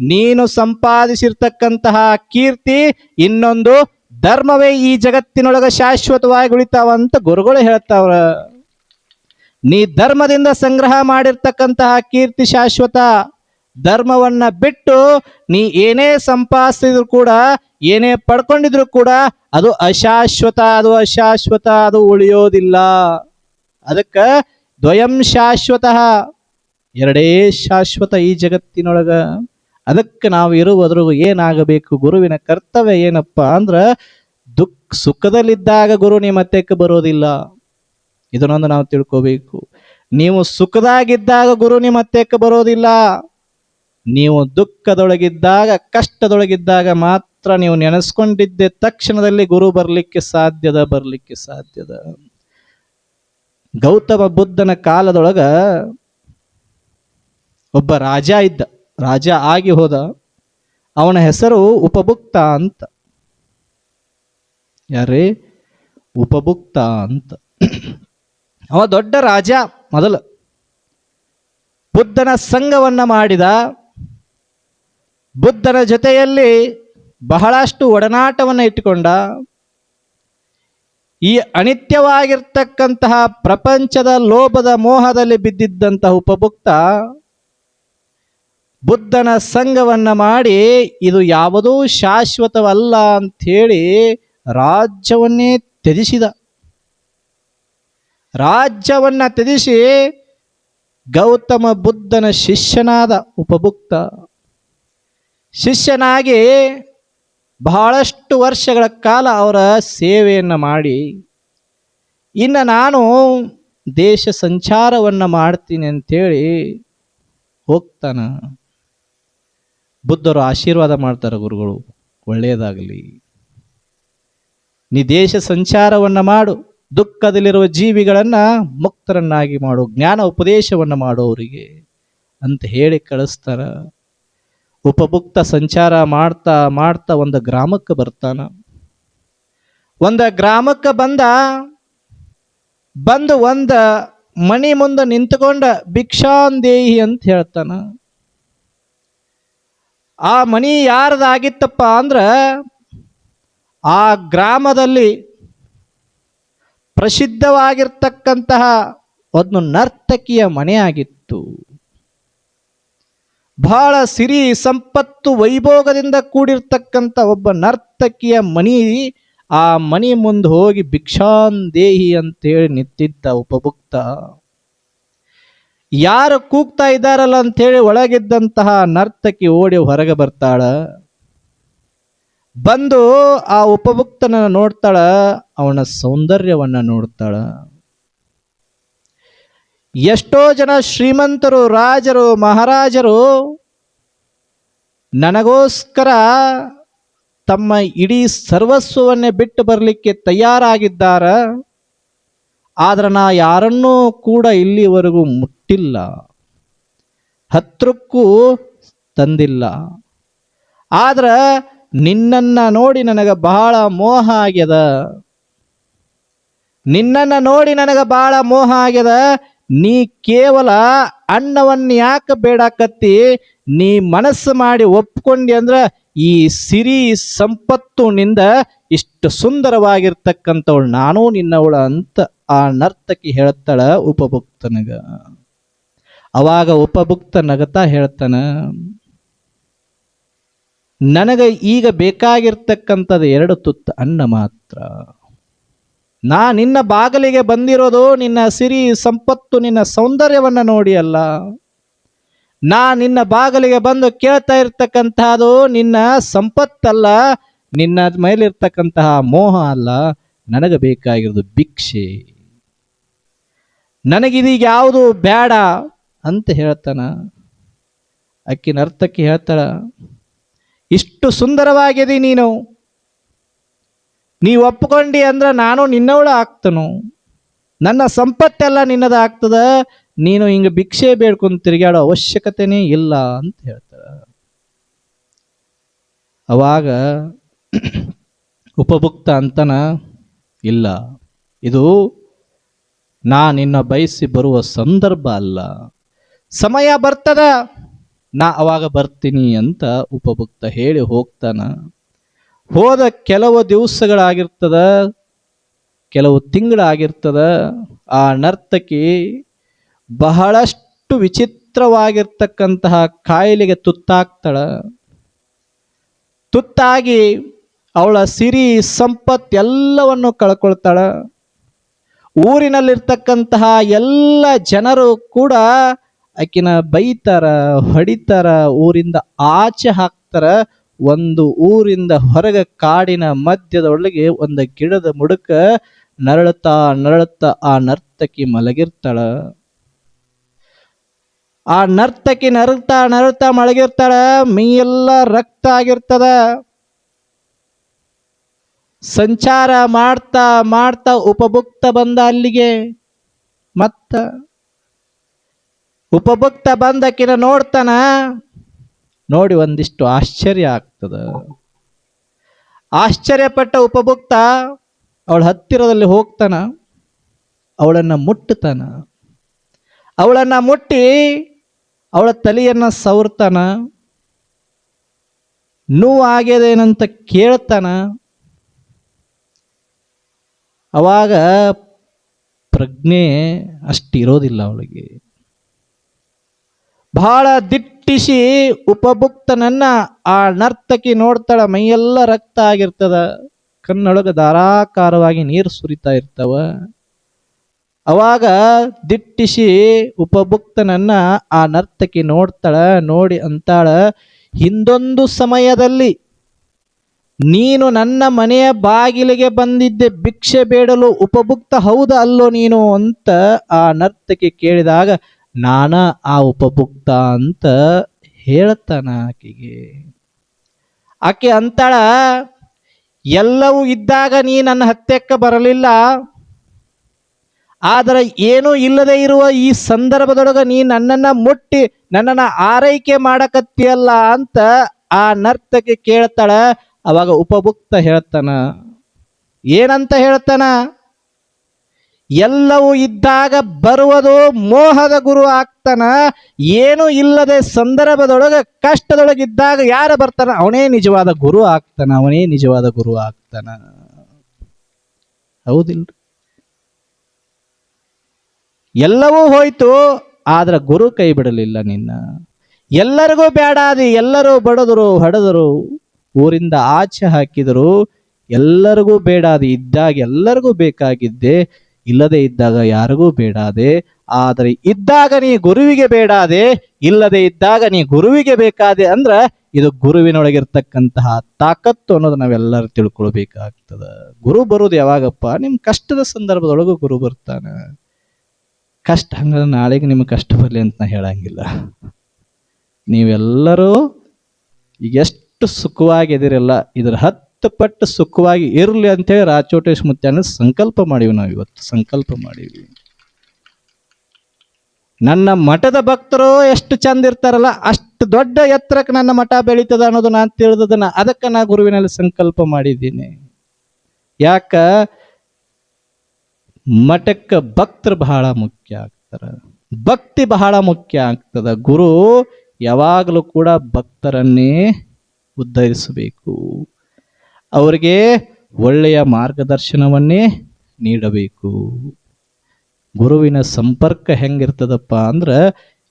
ನೀನು ಸಂಪಾದಿಸಿರ್ತಕ್ಕಂತಹ ಕೀರ್ತಿ, ಇನ್ನೊಂದು ಧರ್ಮವೇ ಈ ಜಗತ್ತಿನೊಳಗೆ ಶಾಶ್ವತವಾಗಿ ಉಳಿತಾವ ಅಂತ ಗುರುಗಳು ಹೇಳ್ತಾವ್ರ. ನೀ ಧರ್ಮದಿಂದ ಸಂಗ್ರಹ ಮಾಡಿರ್ತಕ್ಕಂತಹ ಕೀರ್ತಿ ಶಾಶ್ವತ. ಧರ್ಮವನ್ನ ಬಿಟ್ಟು ನೀ ಏನೇ ಸಂಪಾದಿಸಿದ್ರು ಕೂಡ, ಏನೇ ಪಡ್ಕೊಂಡಿದ್ರು ಕೂಡ ಅದು ಅಶಾಶ್ವತ, ಅದು ಅಶಾಶ್ವತ, ಅದು ಉಳಿಯೋದಿಲ್ಲ. ಅದಕ್ಕ ದ್ವಯಂ ಶಾಶ್ವತ, ಎರಡೇ ಶಾಶ್ವತ ಈ ಜಗತ್ತಿನೊಳಗ. ಅದಕ್ಕೆ ನಾವು ಇರುವುದ್ರ ಏನಾಗಬೇಕು? ಗುರುವಿನ ಕರ್ತವ್ಯ ಏನಪ್ಪ ಅಂದ್ರ ಸುಖದಲ್ಲಿದ್ದಾಗ ಗುರು ನಿಮ್ಮ ಹತ್ತಕ್ಕೆ ಬರೋದಿಲ್ಲ. ಇದನ್ನೊಂದು ನಾವು ತಿಳ್ಕೋಬೇಕು. ನೀವು ಸುಖದಾಗಿದ್ದಾಗ ಗುರು ನಿಮ್ಮ ಹತ್ತಕ್ಕೆ ಬರೋದಿಲ್ಲ. ನೀವು ದುಃಖದೊಳಗಿದ್ದಾಗ, ಕಷ್ಟದೊಳಗಿದ್ದಾಗ ಮಾತ್ರ ನೀವು ನೆನೆಸ್ಕೊಂಡಿದ್ದ ತಕ್ಷಣದಲ್ಲಿ ಗುರು ಬರ್ಲಿಕ್ಕೆ ಸಾಧ್ಯದ. ಗೌತಮ ಬುದ್ಧನ ಕಾಲದೊಳಗ ಒಬ್ಬ ರಾಜ ಇದ್ದ. ರಾಜ ಆಗಿ ಹೋದ. ಅವನ ಹೆಸರು ಉಪಭುಕ್ತ ಅಂತ. ಯಾರೇ? ಉಪಭುಕ್ತ ಅಂತ. ಅವ ದೊಡ್ಡ ರಾಜ. ಮೊದಲು ಬುದ್ಧನ ಸಂಘವನ್ನ ಮಾಡಿದ. ಬುದ್ಧನ ಜೊತೆಯಲ್ಲಿ ಬಹಳಷ್ಟು ಒಡನಾಟವನ್ನು ಇಟ್ಟುಕೊಂಡ. ಈ ಅನಿತ್ಯವಾಗಿರ್ತಕ್ಕಂತಹ ಪ್ರಪಂಚದ ಲೋಭದ ಮೋಹದಲ್ಲಿ ಬಿದ್ದಿದ್ದಂತಹ ಉಪಭುಕ್ತ ಬುದ್ಧನ ಸಂಘವನ್ನ ಮಾಡಿ ಇದು ಯಾವುದೂ ಶಾಶ್ವತವಲ್ಲ ಅಂಥೇಳಿ ರಾಜ್ಯವನ್ನೇ ತ್ಯಜಿಸಿದ. ರಾಜ್ಯವನ್ನ ತ್ಯಜಿಸಿ ಗೌತಮ ಬುದ್ಧನ ಶಿಷ್ಯನಾದ ಉಪಭುಕ್ತ. ಶಿಷ್ಯನಾಗಿ ಬಹಳಷ್ಟು ವರ್ಷಗಳ ಕಾಲ ಅವರ ಸೇವೆಯನ್ನು ಮಾಡಿ, ಇನ್ನು ನಾನು ದೇಶ ಸಂಚಾರವನ್ನು ಮಾಡ್ತೀನಿ ಅಂತೇಳಿ ಹೋಗ್ತಾನ. ಬುದ್ಧರು ಆಶೀರ್ವಾದ ಮಾಡ್ತಾರೆ ಗುರುಗಳು, ಒಳ್ಳೆಯದಾಗಲಿ, ನೀ ದೇಶ ಸಂಚಾರವನ್ನು ಮಾಡು, ದುಃಖದಲ್ಲಿರುವ ಜೀವಿಗಳನ್ನ ಮುಕ್ತರನ್ನಾಗಿ ಮಾಡು, ಜ್ಞಾನ ಉಪದೇಶವನ್ನು ಮಾಡೋರಿಗೆ ಅಂತ ಹೇಳಿ ಕಳಿಸ್ತಾರ. ಉಪಭುಕ್ತ ಸಂಚಾರ ಮಾಡ್ತಾ ಮಾಡ್ತಾ ಒಂದು ಗ್ರಾಮಕ್ಕೆ ಬರ್ತಾನ. ಒಂದು ಗ್ರಾಮಕ್ಕೆ ಬಂದು ಒಂದು ಮಣಿ ಮುಂದೆ ನಿಂತುಕೊಂಡ ಭಿಕ್ಷಾಂದೇಹಿ ಅಂತ ಹೇಳ್ತಾನ. ಆ ಮಣಿ ಯಾರ್ದಾಗಿತ್ತಪ್ಪ ಅಂದ್ರ ಆ ಗ್ರಾಮದಲ್ಲಿ ಪ್ರಸಿದ್ಧವಾಗಿರ್ತಕ್ಕಂತಹ ಒಂದು ನರ್ತಕಿಯ ಮನೆಯಾಗಿತ್ತು. ಬಹಳ ಸಿರಿ ಸಂಪತ್ತು ವೈಭೋಗದಿಂದ ಕೂಡಿರ್ತಕ್ಕಂಥ ಒಬ್ಬ ನರ್ತಕಿಯ ಮನಿ. ಆ ಮನಿ ಮುಂದೆ ಹೋಗಿ ಭಿಕ್ಷಾಂದೇಹಿ ಅಂತೇಳಿ ನಿಂತಿದ್ದ ಉಪಭುಕ್ತ. ಯಾರು ಕೂಗ್ತಾ ಇದ್ದಾರಲ್ಲ ಅಂತೇಳಿ ಒಳಗಿದ್ದಂತಹ ನರ್ತಕಿ ಓಡಿ ಹೊರಗೆ ಬರ್ತಾಳ. ಬಂದು ಆ ಉಪಭುಕ್ತನ ನೋಡ್ತಾಳ, ಅವನ ಸೌಂದರ್ಯವನ್ನ ನೋಡ್ತಾಳ. ಎಷ್ಟೋ ಜನ ಶ್ರೀಮಂತರು, ರಾಜರು, ಮಹಾರಾಜರು ನನಗೋಸ್ಕರ ತಮ್ಮ ಇಡೀ ಸರ್ವಸ್ವವನ್ನೇ ಬಿಟ್ಟು ಬರಲಿಕ್ಕೆ ತಯಾರಾಗಿದ್ದಾರ. ಆದ್ರೆ ನಾ ಯಾರನ್ನೂ ಕೂಡ ಇಲ್ಲಿವರೆಗೂ ಮುಟ್ಟಿಲ್ಲ, ಹತ್ರಕ್ಕೂ ತಂದಿಲ್ಲ. ಆದ್ರ ನಿನ್ನನ್ನ ನೋಡಿ ನನಗೆ ಬಹಳ ಮೋಹ ಆಗ್ಯದ. ನಿನ್ನನ್ನ ನೋಡಿ ನನಗೆ ಬಹಳ ಮೋಹ ಆಗ್ಯದ. ನೀ ಕೇವಲ ಅನ್ನವನ್ನ ಯಾಕೆ ಬೇಡಾಕತ್ತಿ? ನೀ ಮನಸ್ಸು ಮಾಡಿ ಒಪ್ಕೊಂಡಿ ಅಂದ್ರ ಈ ಸಿರಿ ಸಂಪತ್ತು ನಿಂದ ಇಷ್ಟು ಸುಂದರವಾಗಿರ್ತಕ್ಕಂಥವಳು ನಾನೂ ನಿನ್ನವಳ ಅಂತ ಆ ನರ್ತಕಿ ಹೇಳ್ತಾಳ ಉಪಭುಕ್ತನಿಗ. ಅವಾಗ ಉಪಭುಕ್ತ ನಗತಾ ಹೇಳ್ತಾನ, ನನಗೆ ಈಗ ಬೇಕಾಗಿರ್ತಕ್ಕಂಥದ್ದು 2 ತುತ್ತು ಅನ್ನ ಮಾತ್ರ. ನಾ ನಿನ್ನ ಬಾಗಿಲಿಗೆ ಬಂದಿರೋದು ನಿನ್ನ ಸಿರಿ ಸಂಪತ್ತು, ನಿನ್ನ ಸೌಂದರ್ಯವನ್ನ ನೋಡಿ ಅಲ್ಲ. ನಾ ನಿನ್ನ ಬಾಗಿಲಿಗೆ ಬಂದು ಕೇಳ್ತಾ ಇರ್ತಕ್ಕಂಥದ್ದು ನಿನ್ನ ಸಂಪತ್ತಲ್ಲ, ನಿನ್ನ ಮೇಲಿರ್ತಕ್ಕಂತಹ ಮೋಹ ಅಲ್ಲ. ನನಗೆ ಬೇಕಾಗಿರೋದು ಭಿಕ್ಷೆ. ನನಗಿದೀಗ ಯಾವುದು ಬೇಡ ಅಂತ ಹೇಳ್ತಾನ. ಅಕ್ಕಿ ನರ್ತಕಿ ಹೇಳ್ತಾಳ, ಇಷ್ಟು ಸುಂದರವಾಗಿದೆ ನೀವು ಒಪ್ಕೊಂಡಿ ಅಂದ್ರ ನಾನು ನಿನ್ನವಳ ಆಗ್ತನು. ನನ್ನ ಸಂಪತ್ತೆಲ್ಲ ನಿನ್ನದ ಆಗ್ತದ. ನೀನು ಹಿಂಗ ಭಿಕ್ಷೆ ಬೇಡ್ಕೊಂಡು ತಿರುಗಾಡೋ ಅವಶ್ಯಕತೆನೇ ಇಲ್ಲ ಅಂತ ಹೇಳ್ತಾಳ. ಅವಾಗ ಉಪಭುಕ್ತ ಅಂತನ, ಇಲ್ಲ, ಇದು ನಾ ನಿನ್ನ ಬಯಸಿ ಬರುವ ಸಂದರ್ಭ ಅಲ್ಲ. ಸಮಯ ಬರ್ತದ, ನಾ ಅವಾಗ ಬರ್ತೀನಿ ಅಂತ ಉಪಭುಕ್ತ ಹೇಳಿ ಹೋಗ್ತಾನ. ಹೋದ ಕೆಲವು ದಿವಸಗಳಾಗಿರ್ತದ, ಕೆಲವು ತಿಂಗಳಾಗಿರ್ತದ. ಆ ನರ್ತಕಿ ಬಹಳಷ್ಟು ವಿಚಿತ್ರವಾಗಿರ್ತಕ್ಕಂತಹ ಕಾಯಿಲೆಗೆ ತುತ್ತಾಗ್ತಾಳ. ತುತ್ತಾಗಿ ಅವಳ ಸಿರಿ ಸಂಪತ್ತು ಎಲ್ಲವನ್ನು ಕಳ್ಕೊಳ್ತಾಳ. ಊರಿನಲ್ಲಿರ್ತಕ್ಕಂತಹ ಎಲ್ಲ ಜನರು ಕೂಡ ಆಕಿನ ಬೈತಾರ, ಹೊಡಿತಾರ, ಊರಿಂದ ಆಚೆ ಹಾಕ್ತಾರ. ಒಂದು ಊರಿಂದ ಹೊರಗೆ ಕಾಡಿನ ಮಧ್ಯದೊಳಗೆ ಒಂದು ಗಿಡದ ಮುಡುಕ ನರಳುತ್ತಾ ನರಳುತ್ತಾ ಆ ನರ್ತಕಿ ಮಲಗಿರ್ತಾಳ. ಆ ನರ್ತಕಿ ನರಳುತ್ತಾ ನರಳುತ್ತಾ ಮಲಗಿರ್ತಾಳ. ಮೈಯೆಲ್ಲ ರಕ್ತ ಆಗಿರ್ತದ. ಸಂಚಾರ ಮಾಡ್ತಾ ಮಾಡ್ತಾ ಉಪಭುಕ್ತ ಬಂದ ಅಲ್ಲಿಗೆ. ಮತ್ತ ಉಪಭುಕ್ತ ಬಂದಕಿನ ನೋಡ್ತಾನ. ನೋಡಿ ಒಂದಿಷ್ಟು ಆಶ್ಚರ್ಯ ಆಗ್ತದ. ಆಶ್ಚರ್ಯಪಟ್ಟ ಉಪಭುಕ್ತ ಅವಳ ಹತ್ತಿರದಲ್ಲಿ ಹೋಗ್ತಾನ, ಅವಳನ್ನ ಮುಟ್ಟತಾನ. ಅವಳನ್ನ ಮುಟ್ಟಿ ಅವಳ ತಲೆಯನ್ನ ಸವರ್ತಾನ. ನೋವಾಗ್ಯದೇನಂತ ಕೇಳ್ತಾನ. ಅವಾಗ ಪ್ರಜ್ಞೆ ಅಷ್ಟಿರೋದಿಲ್ಲ ಅವಳಿಗೆ. ಬಹಳ ದಿಟ್ಟಿಸಿ ಉಪಭುಕ್ತನನ್ನ ಆ ನರ್ತಕಿ ನೋಡ್ತಾಳ. ಮೈಯೆಲ್ಲ ರಕ್ತ ಆಗಿರ್ತದ, ಕಣ್ಣೊಳಗ ಧಾರಾಕಾರವಾಗಿ ನೀರು ಸುರಿತಾ ಇರ್ತವ. ಅವಾಗ ದಿಟ್ಟಿಸಿ ಉಪಭುಕ್ತನನ್ನ ಆ ನರ್ತಕಿ ನೋಡ್ತಾಳ. ನೋಡಿ ಅಂತಾಳ, ಹಿಂದೊಂದು ಸಮಯದಲ್ಲಿ ನೀನು ನನ್ನ ಮನೆಯ ಬಾಗಿಲಿಗೆ ಬಂದಿದ್ದೆ ಭಿಕ್ಷೆ ಬೇಡಲು. ಉಪಭುಕ್ತ ಹೌದ ಅಲ್ಲೋ ನೀನು ಅಂತ ಆ ನರ್ತಕಿ ಕೇಳಿದಾಗ, ನಾನ ಆ ಉಪಭುಕ್ತ ಅಂತ ಹೇಳ್ತಾನ ಆಕೆಗೆ. ಆಕೆ ಅಂತಾಳ, ಎಲ್ಲವೂ ಇದ್ದಾಗ ನೀ ನನ್ನ ಹತ್ಯಕ್ಕೆ ಬರಲಿಲ್ಲ. ಆದರೆ ಏನೂ ಇಲ್ಲದೆ ಇರುವ ಈ ಸಂದರ್ಭದೊಳಗ ನೀ ನನ್ನನ್ನ ಮುಟ್ಟಿ ನನ್ನನ್ನ ಆರೈಕೆ ಮಾಡಕತ್ತಿಯಲ್ಲ ಅಂತ ಆ ನರ್ತಕಿ ಕೇಳ್ತಾಳ. ಅವಾಗ ಉಪಭುಕ್ತ ಹೇಳ್ತಾನ, ಏನಂತ ಹೇಳ್ತಾನ, ಎಲ್ಲವೂ ಇದ್ದಾಗ ಬರುವುದು ಮೋಹದ ಗುರು ಆಗ್ತಾನ. ಏನು ಇಲ್ಲದೆ ಸಂದರ್ಭದೊಳಗೆ ಕಷ್ಟದೊಳಗಿದ್ದಾಗ ಯಾರು ಬರ್ತಾನ ಅವನೇ ನಿಜವಾದ ಗುರು ಆಗ್ತಾನ. ಅವನೇ ನಿಜವಾದ ಗುರು ಆಗ್ತಾನ. ಹೌದಿಲ್ಲ? ಎಲ್ಲವೂ ಹೋಯ್ತು, ಆದ್ರೆ ಗುರು ಕೈ ಬಿಡಲಿಲ್ಲ ನಿನ್ನ. ಎಲ್ಲರಿಗೂ ಬೇಡಾದಿ, ಎಲ್ಲರೂ ಬಡದರು ಹಡದರು, ಊರಿಂದ ಆಚೆ ಹಾಕಿದರು. ಎಲ್ಲರಿಗೂ ಬೇಡಾದಿ, ಇದ್ದಾಗ ಎಲ್ಲರಿಗೂ ಬೇಕಾಗಿದ್ದೆ, ಇಲ್ಲದೆ ಇದ್ದಾಗ ಯಾರಿಗೂ ಬೇಡಾದೆ. ಆದರೆ ಇದ್ದಾಗ ನೀ ಗುರುವಿಗೆ ಬೇಡಾದೆ, ಇಲ್ಲದೆ ಇದ್ದಾಗ ನೀ ಗುರುವಿಗೆ ಬೇಕಾದೆ. ಅಂದ್ರ ಇದು ಗುರುವಿನೊಳಗಿರ್ತಕ್ಕಂತಹ ತಾಕತ್ತು ಅನ್ನೋದು ನಾವೆಲ್ಲರೂ ತಿಳ್ಕೊಳ್ಬೇಕಾಗ್ತದ. ಗುರು ಬರುವುದು ಯಾವಾಗಪ್ಪ? ನಿಮ್ ಕಷ್ಟದ ಸಂದರ್ಭದೊಳಗೂ ಗುರು ಬರ್ತಾನ. ಕಷ್ಟ ಹಂಗ ನಾಳೆಗೆ ನಿಮ್ಗೆ ಕಷ್ಟ ಬರಲಿ ಅಂತ ನಾ ಹೇಳಂಗಿಲ್ಲ. ನೀವೆಲ್ಲರೂ ಈಗ ಎಷ್ಟು ಸುಖವಾಗಿದಿರಲ್ಲ, ಇದ್ರ 10 ಪಟ್ಟು ಸುಖವಾಗಿ ಇರಲಿ ಅಂತೇಳಿ ರಾಚೋಟೇಶ್ ಮುತ್ಯಾನ ಸಂಕಲ್ಪ ಮಾಡೀವಿ. ನಾವು ಇವತ್ತು ಸಂಕಲ್ಪ ಮಾಡೀವಿ. ನನ್ನ ಮಠದ ಭಕ್ತರು ಎಷ್ಟು ಚಂದ ಇರ್ತಾರಲ್ಲ, ಅಷ್ಟು ದೊಡ್ಡ ಎತ್ತರಕ್ಕೆ ನನ್ನ ಮಠ ಬೆಳೀತದ ಅನ್ನೋದು ನಾನು ತಿಳಿದದನ್ನ. ಅದಕ್ಕೆ ನಾ ಗುರುವಿನಲ್ಲಿ ಸಂಕಲ್ಪ ಮಾಡಿದ್ದೀನಿ. ಯಾಕ? ಮಠಕ್ಕೆ ಭಕ್ತರು ಬಹಳ ಮುಖ್ಯ ಆಗ್ತಾರ, ಭಕ್ತಿ ಬಹಳ ಮುಖ್ಯ ಆಗ್ತದ. ಗುರು ಯಾವಾಗಲೂ ಕೂಡ ಭಕ್ತರನ್ನೇ ಉದ್ಧರಿಸಬೇಕು, ಅವರಿಗೆ ಒಳ್ಳೆಯ ಮಾರ್ಗದರ್ಶನವನ್ನೇ ನೀಡಬೇಕು. ಗುರುವಿನ ಸಂಪರ್ಕ ಹೆಂಗಿರ್ತದಪ್ಪ ಅಂದ್ರೆ,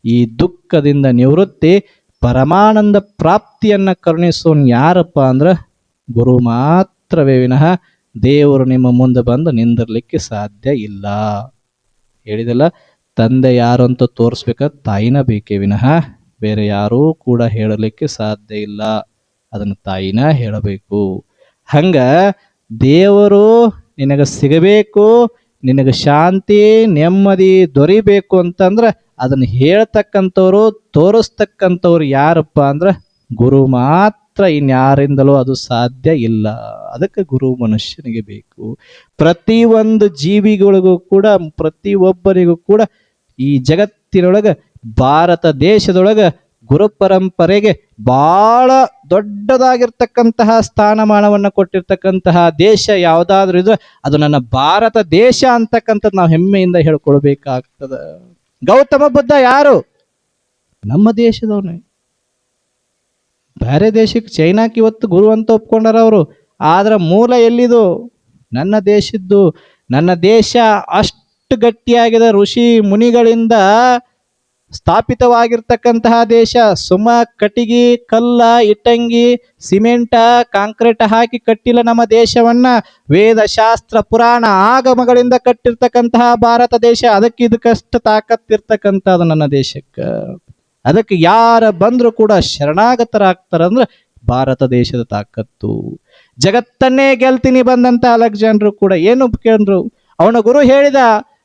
ಈ ದುಃಖದಿಂದ ನಿವೃತ್ತಿ ಪರಮಾನಂದ ಪ್ರಾಪ್ತಿಯನ್ನ ಕರುಣಿಸೋನ್ ಯಾರಪ್ಪ ಅಂದ್ರೆ ಗುರು ಮಾತ್ರವೇ ವಿನಃ ದೇವರು ನಿಮ್ಮ ಮುಂದೆ ಬಂದು ನಿಂದಿರ್ಲಿಕ್ಕೆ ಸಾಧ್ಯ ಇಲ್ಲ. ಹೇಳಿದಲ್ಲ, ತಂದೆ ಯಾರು ಅಂತ ತೋರಿಸ್ಬೇಕ ತಾಯಿನ ಬೇಕೇ ವಿನಃ ಬೇರೆ ಯಾರೂ ಕೂಡ ಹೇಳಲಿಕ್ಕೆ ಸಾಧ್ಯ ಇಲ್ಲ. ಅದನ್ನು ತಾಯಿನ ಹೇಳಬೇಕು. ಹಂಗ ದೇವರು ನಿನಗೆ ಸಿಗಬೇಕು, ನಿನಗೆ ಶಾಂತಿ ನೆಮ್ಮದಿ ದೊರಿಬೇಕು ಅಂತಂದ್ರೆ ಅದನ್ನು ಹೇಳ್ತಕ್ಕಂಥವ್ರು ತೋರಿಸ್ತಕ್ಕಂಥವ್ರು ಯಾರಪ್ಪ ಅಂದ್ರೆ ಗುರು ಮಾತ್ರ. ಇನ್ಯಾರಿಂದಲೂ ಅದು ಸಾಧ್ಯ ಇಲ್ಲ. ಅದಕ್ಕೆ ಗುರು ಮನುಷ್ಯನಿಗೆ ಬೇಕು. ಪ್ರತಿಯೊಂದು ಜೀವಿಗಳಿಗೂ ಕೂಡ, ಪ್ರತಿಯೊಬ್ಬರಿಗೂ ಕೂಡ ಈ ಜಗತ್ತಿನೊಳಗ ಭಾರತ ದೇಶದೊಳಗ ಗುರು ಪರಂಪರೆಗೆ ಬಹಳ ದೊಡ್ಡದಾಗಿರ್ತಕ್ಕಂತಹ ಸ್ಥಾನಮಾನವನ್ನು ಕೊಟ್ಟಿರ್ತಕ್ಕಂತಹ ದೇಶ ಯಾವುದಾದ್ರೂ ಇದ್ರೆ ಅದು ನನ್ನ ಭಾರತ ದೇಶ ಅಂತಕ್ಕಂಥದ್ದು ನಾವು ಹೆಮ್ಮೆಯಿಂದ ಹೇಳ್ಕೊಳ್ಬೇಕಾಗ್ತದ. ಗೌತಮ ಬುದ್ಧ ಯಾರು? ನಮ್ಮ ದೇಶದವನೇ. ಬೇರೆ ದೇಶಕ್ಕೆ, ಚೈನಾಕ್ಕೆ ಇವತ್ತು ಗುರು ಅಂತ ಒಪ್ಕೊಂಡಾರ ಅವರು. ಆದ್ರೆ ಮೂಲ ಎಲ್ಲಿದು? ನನ್ನ ದೇಶದ್ದು. ನನ್ನ ದೇಶ ಅಷ್ಟು ಗಟ್ಟಿಯಾಗಿದೆ, ಋಷಿ ಮುನಿಗಳಿಂದ ಸ್ಥಾಪಿತವಾಗಿರ್ತಕ್ಕಂತಹ ದೇಶ. ಸುಮ ಕಟ್ಟಿಗೆ, ಕಲ್ಲ, ಇಟ್ಟಂಗಿ, ಸಿಮೆಂಟ, ಕಾಂಕ್ರೀಟ್ ಹಾಕಿ ಕಟ್ಟಿಲ್ಲ ನಮ್ಮ ದೇಶವನ್ನ. ವೇದ ಶಾಸ್ತ್ರ ಪುರಾಣ ಆಗಮಗಳಿಂದ ಕಟ್ಟಿರ್ತಕ್ಕಂತಹ ಭಾರತ ದೇಶ. ಅದಕ್ಕೆ ಇದಕ್ಕಷ್ಟು ತಾಕತ್ತಿರ್ತಕ್ಕಂಥದ್ದು ನನ್ನ ದೇಶಕ್ಕೆ. ಅದಕ್ಕೆ ಯಾರ ಬಂದ್ರು ಕೂಡ ಶರಣಾಗತರಾಗ್ತಾರಂದ್ರೆ ಭಾರತ ದೇಶದ ತಾಕತ್ತು. ಜಗತ್ತನ್ನೇ ಗೆಲ್ತೀನಿ ಬಂದಂತ ಅಲೆಕ್ಸಾಂಡರ್ ಕೂಡ ಏನು ಕೇಳಿದ್ರು? ಅವನ ಗುರು ಹೇಳಿದ,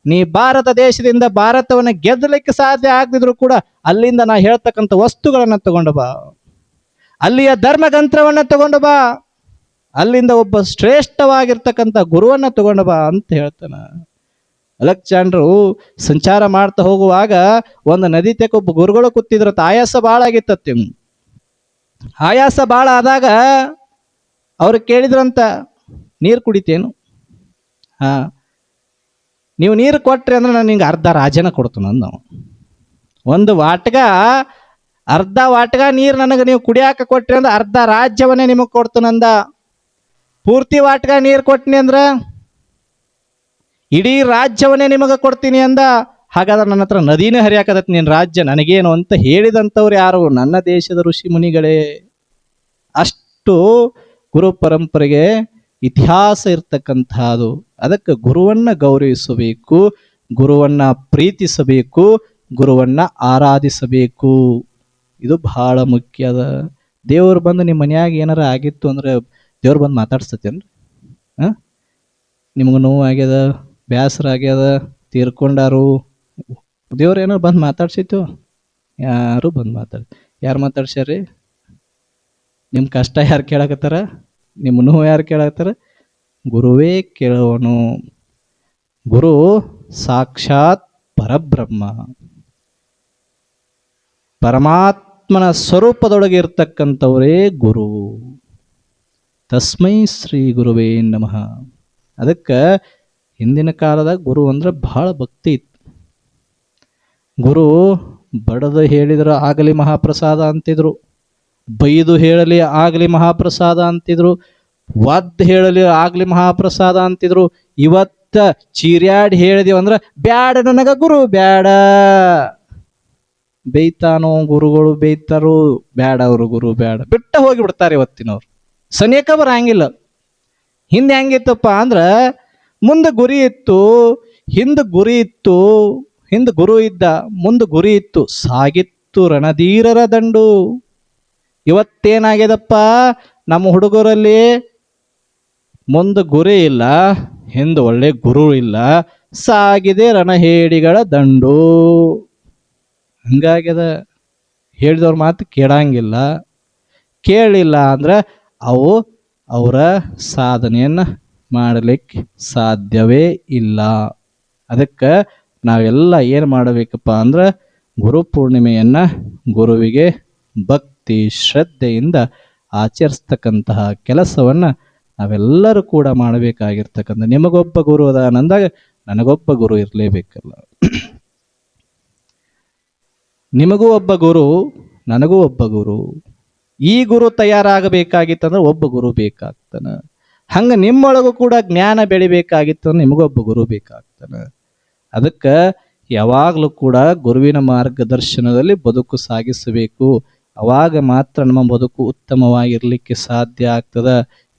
ನೀ ಭಾರತ ದೇಶದಿಂದ ಭಾರತವನ್ನ ಗೆದ್ದಲಿಕ್ಕೆ ಸಾಧ್ಯ ಆಗದಿದ್ರು ಕೂಡ ಅಲ್ಲಿಂದ ನಾ ಹೇಳ್ತಕ್ಕಂಥ ವಸ್ತುಗಳನ್ನ ತಗೊಂಡು ಬಾ, ಅಲ್ಲಿಯ ಧರ್ಮಗ್ರಂಥವನ್ನ ತಗೊಂಡು ಬಾ, ಅಲ್ಲಿಂದ ಒಬ್ಬ ಶ್ರೇಷ್ಠವಾಗಿರ್ತಕ್ಕಂಥ ಗುರುವನ್ನ ತಗೊಂಡು ಬಾ ಅಂತ ಹೇಳ್ತಾನ. ಅಲೆಕ್ಸಾಂಡ್ರು ಸಂಚಾರ ಮಾಡ್ತಾ ಹೋಗುವಾಗ ಒಂದು ನದಿ ತೆಕ್ಕ ಒಬ್ಬ ಗುರುಗಳು ಕೂತಿದ್ರ. ಆಯಾಸ ಭಾಳ ಆಗಿತ್ತತ್ತಿ. ಆಯಾಸ ಭಾಳ ಆದಾಗ ಅವ್ರು ಕೇಳಿದ್ರಂತ, ನೀರು ಕುಡಿತೇನು? ಹಾ, ನೀವು ನೀರು ಕೊಟ್ರಿ ಅಂದ್ರೆ ನಾನು ನಿಂಗೆ ಅರ್ಧ ರಾಜ್ಯನ ಕೊಡ್ತೀನಿ ಅಂದ ನಾವು. ಒಂದು ವಾಟ್ಗ, ಅರ್ಧ ವಾಟ್ಗ ನೀರು ನನಗೆ ನೀವು ಕುಡಿಯಾಕ ಕೊಟ್ರಿ ಅಂದ್ರೆ ಅರ್ಧ ರಾಜ್ಯವನ್ನೇ ನಿಮಗೆ ಕೊಡ್ತೀನಂದ. ಪೂರ್ತಿ ವಾಟ್ಗ ನೀರು ಕೊಟ್ಟಿನಿ ಅಂದ್ರೆ ಇಡೀ ರಾಜ್ಯವನ್ನೇ ನಿಮಗೆ ಕೊಡ್ತೀನಿ ಅಂದ. ಹಾಗಾದ್ರೆ ನನ್ನ ಹತ್ರ ನದಿನೇ ಹರಿಯಾಕದತ್ ನಿನ್ನ ರಾಜ್ಯ ನನಗೇನು ಅಂತ ಹೇಳಿದಂಥವ್ರು ಯಾರು? ನನ್ನ ದೇಶದ ಋಷಿ ಮುನಿಗಳೇ. ಅಷ್ಟು ಗುರು ಪರಂಪರೆಗೆ ಇತಿಹಾಸ ಇರ್ತಕ್ಕಂಥದ್ದು. ಅದಕ್ಕೆ ಗುರುವನ್ನ ಗೌರವಿಸಬೇಕು, ಗುರುವನ್ನ ಪ್ರೀತಿಸಬೇಕು, ಗುರುವನ್ನ ಆರಾಧಿಸಬೇಕು. ಇದು ಬಹಳ ಮುಖ್ಯದ. ದೇವ್ರು ಬಂದು ನಿಮ್ಮ ಮನ್ಯಾಗ ಏನಾರ ಆಗಿತ್ತು ಅಂದ್ರೆ ದೇವ್ರು ಬಂದು ಮಾತಾಡ್ಸ್ತೇನ್ರಿ? ನಿಮ್ಗೆ ನೋವು ಆಗ್ಯದ, ಬೇಸರ ಆಗ್ಯದ, ತೀರ್ಕೊಂಡಾರು, ದೇವ್ರು ಏನಾರು ಬಂದು ಮಾತಾಡ್ಸಿತ್ತು? ಯಾರು ಬಂದು ಯಾರು ಮಾತಾಡ್ಸ್ಯಾರ್ರಿ? ನಿಮ್ಮ ಕಷ್ಟ ಯಾರು ಕೇಳಕತ್ತಾರ? ನಿಮ್ಮ ನೋವು ಯಾರು ಕೇಳಕತ್ತಾರ? ಗುರುವೇ ಕೇಳೋನು. ಗುರು ಸಾಕ್ಷಾತ್ ಪರಬ್ರಹ್ಮ, ಪರಮಾತ್ಮನ ಸ್ವರೂಪದೊಳಗೆ ಇರ್ತಕ್ಕಂಥವರೇ ಗುರು. ತಸ್ಮೈ ಶ್ರೀ ಗುರುವೇ ನಮಃ. ಅದಕ್ಕೆ ಹಿಂದಿನ ಕಾಲದಾಗ ಗುರು ಅಂದ್ರೆ ಬಹಳ ಭಕ್ತಿ ಇತ್ತು. ಗುರು ಬಡದು ಹೇಳಿದ್ರೆ ಆಗಲಿ ಮಹಾಪ್ರಸಾದ ಅಂತಿದ್ರು, ಬೈದು ಹೇಳಲಿ ಆಗಲಿ ಮಹಾಪ್ರಸಾದ ಅಂತಿದ್ರು, ಒದ್ದು ಹೇಳಲಿ ಆಗ್ಲಿ ಮಹಾಪ್ರಸಾದ ಅಂತಿದ್ರು. ಇವತ್ತ ಚೀರ್ಯಾಡಿ ಹೇಳಿದೀವಿ ಅಂದ್ರೆ ಬ್ಯಾಡ, ನನಗ ಗುರು ಬ್ಯಾಡ. ಬೇಯ್ತಾನೋ ಗುರುಗಳು ಬೇಯ್ತಾರೋ, ಬ್ಯಾಡ ಅವರು ಗುರು ಬ್ಯಾಡ, ಬಿಟ್ಟ ಹೋಗಿ ಬಿಡ್ತಾರೆ ಇವತ್ತಿನವ್ರು. ಸನೇಕ ಬರಂಗಿಲ್ಲ. ಹಿಂದೆ ಹೆಂಗಿತ್ತಪ್ಪ ಅಂದ್ರ ಮುಂದೆ ಗುರಿ ಇತ್ತು, ಹಿಂದೆ ಗುರಿ ಇತ್ತು, ಹಿಂದೆ ಗುರು ಇದ್ದ, ಮುಂದೆ ಗುರಿ ಇತ್ತು, ಸಾಗಿತ್ತು ರಣಧೀರರ ದಂಡು. ಇವತ್ತೇನಾಗ್ಯದಪ್ಪ, ನಮ್ಮ ಹುಡುಗರಲ್ಲಿ ಮುಂದೆ ಗುರಿ ಇಲ್ಲ, ಹಿಂದೆ ಒಳ್ಳೆ ಗುರು ಇಲ್ಲ, ಸಾಗಿದೆ ರಣಹೇಡಿಗಳ ದಂಡು. ಹಂಗಾಗ್ಯದ. ಹೇಳಿದವ್ರ ಮಾತು ಕೇಳಂಗಿಲ್ಲ, ಕೇಳಿಲ್ಲ ಅಂದ್ರೆ ಅವು ಅವರ ಸಾಧನೆಯನ್ನ ಮಾಡಲಿಕ್ಕೆ ಸಾಧ್ಯವೇ ಇಲ್ಲ. ಅದಕ್ಕೆ ನಾವೆಲ್ಲ ಏನು ಮಾಡಬೇಕಪ್ಪ ಅಂದ್ರೆ ಗುರು ಪೂರ್ಣಿಮೆಯನ್ನ ಗುರುವಿಗೆ ಭಕ್ತಿ ಶ್ರದ್ಧೆಯಿಂದ ಆಚರಿಸ್ತಕ್ಕಂತಹ ಕೆಲಸವನ್ನ ನಾವೆಲ್ಲರೂ ಕೂಡ ಮಾಡಬೇಕಾಗಿರ್ತಕ್ಕಂಥ. ನಿಮಗೊಬ್ಬ ಗುರು ಅದಾನಂದಾಗ ನನಗೊಬ್ಬ ಗುರು ಇರಲೇಬೇಕಲ್ಲ. ನಿಮಗೂ ಒಬ್ಬ ಗುರು, ನನಗೂ ಒಬ್ಬ ಗುರು. ಈ ಗುರು ತಯಾರಾಗಬೇಕಾಗಿತ್ತಂದ್ರೆ ಒಬ್ಬ ಗುರು ಬೇಕಾಗ್ತಾನ. ಹಂಗ ನಿಮ್ಮೊಳಗೂ ಕೂಡ ಜ್ಞಾನ ಬೆಳಿಬೇಕಾಗಿತ್ತಂದ್ರೆ ನಿಮಗೊಬ್ಬ ಗುರು ಬೇಕಾಗ್ತಾನ. ಅದಕ್ಕೆ ಯಾವಾಗಲೂ ಕೂಡ ಗುರುವಿನ ಮಾರ್ಗದರ್ಶನದಲ್ಲಿ ಬದುಕು ಸಾಗಿಸಬೇಕು. ಅವಾಗ ಮಾತ್ರ ನಮ್ಮ ಬದುಕು ಉತ್ತಮವಾಗಿರ್ಲಿಕ್ಕೆ ಸಾಧ್ಯ ಆಗ್ತದ.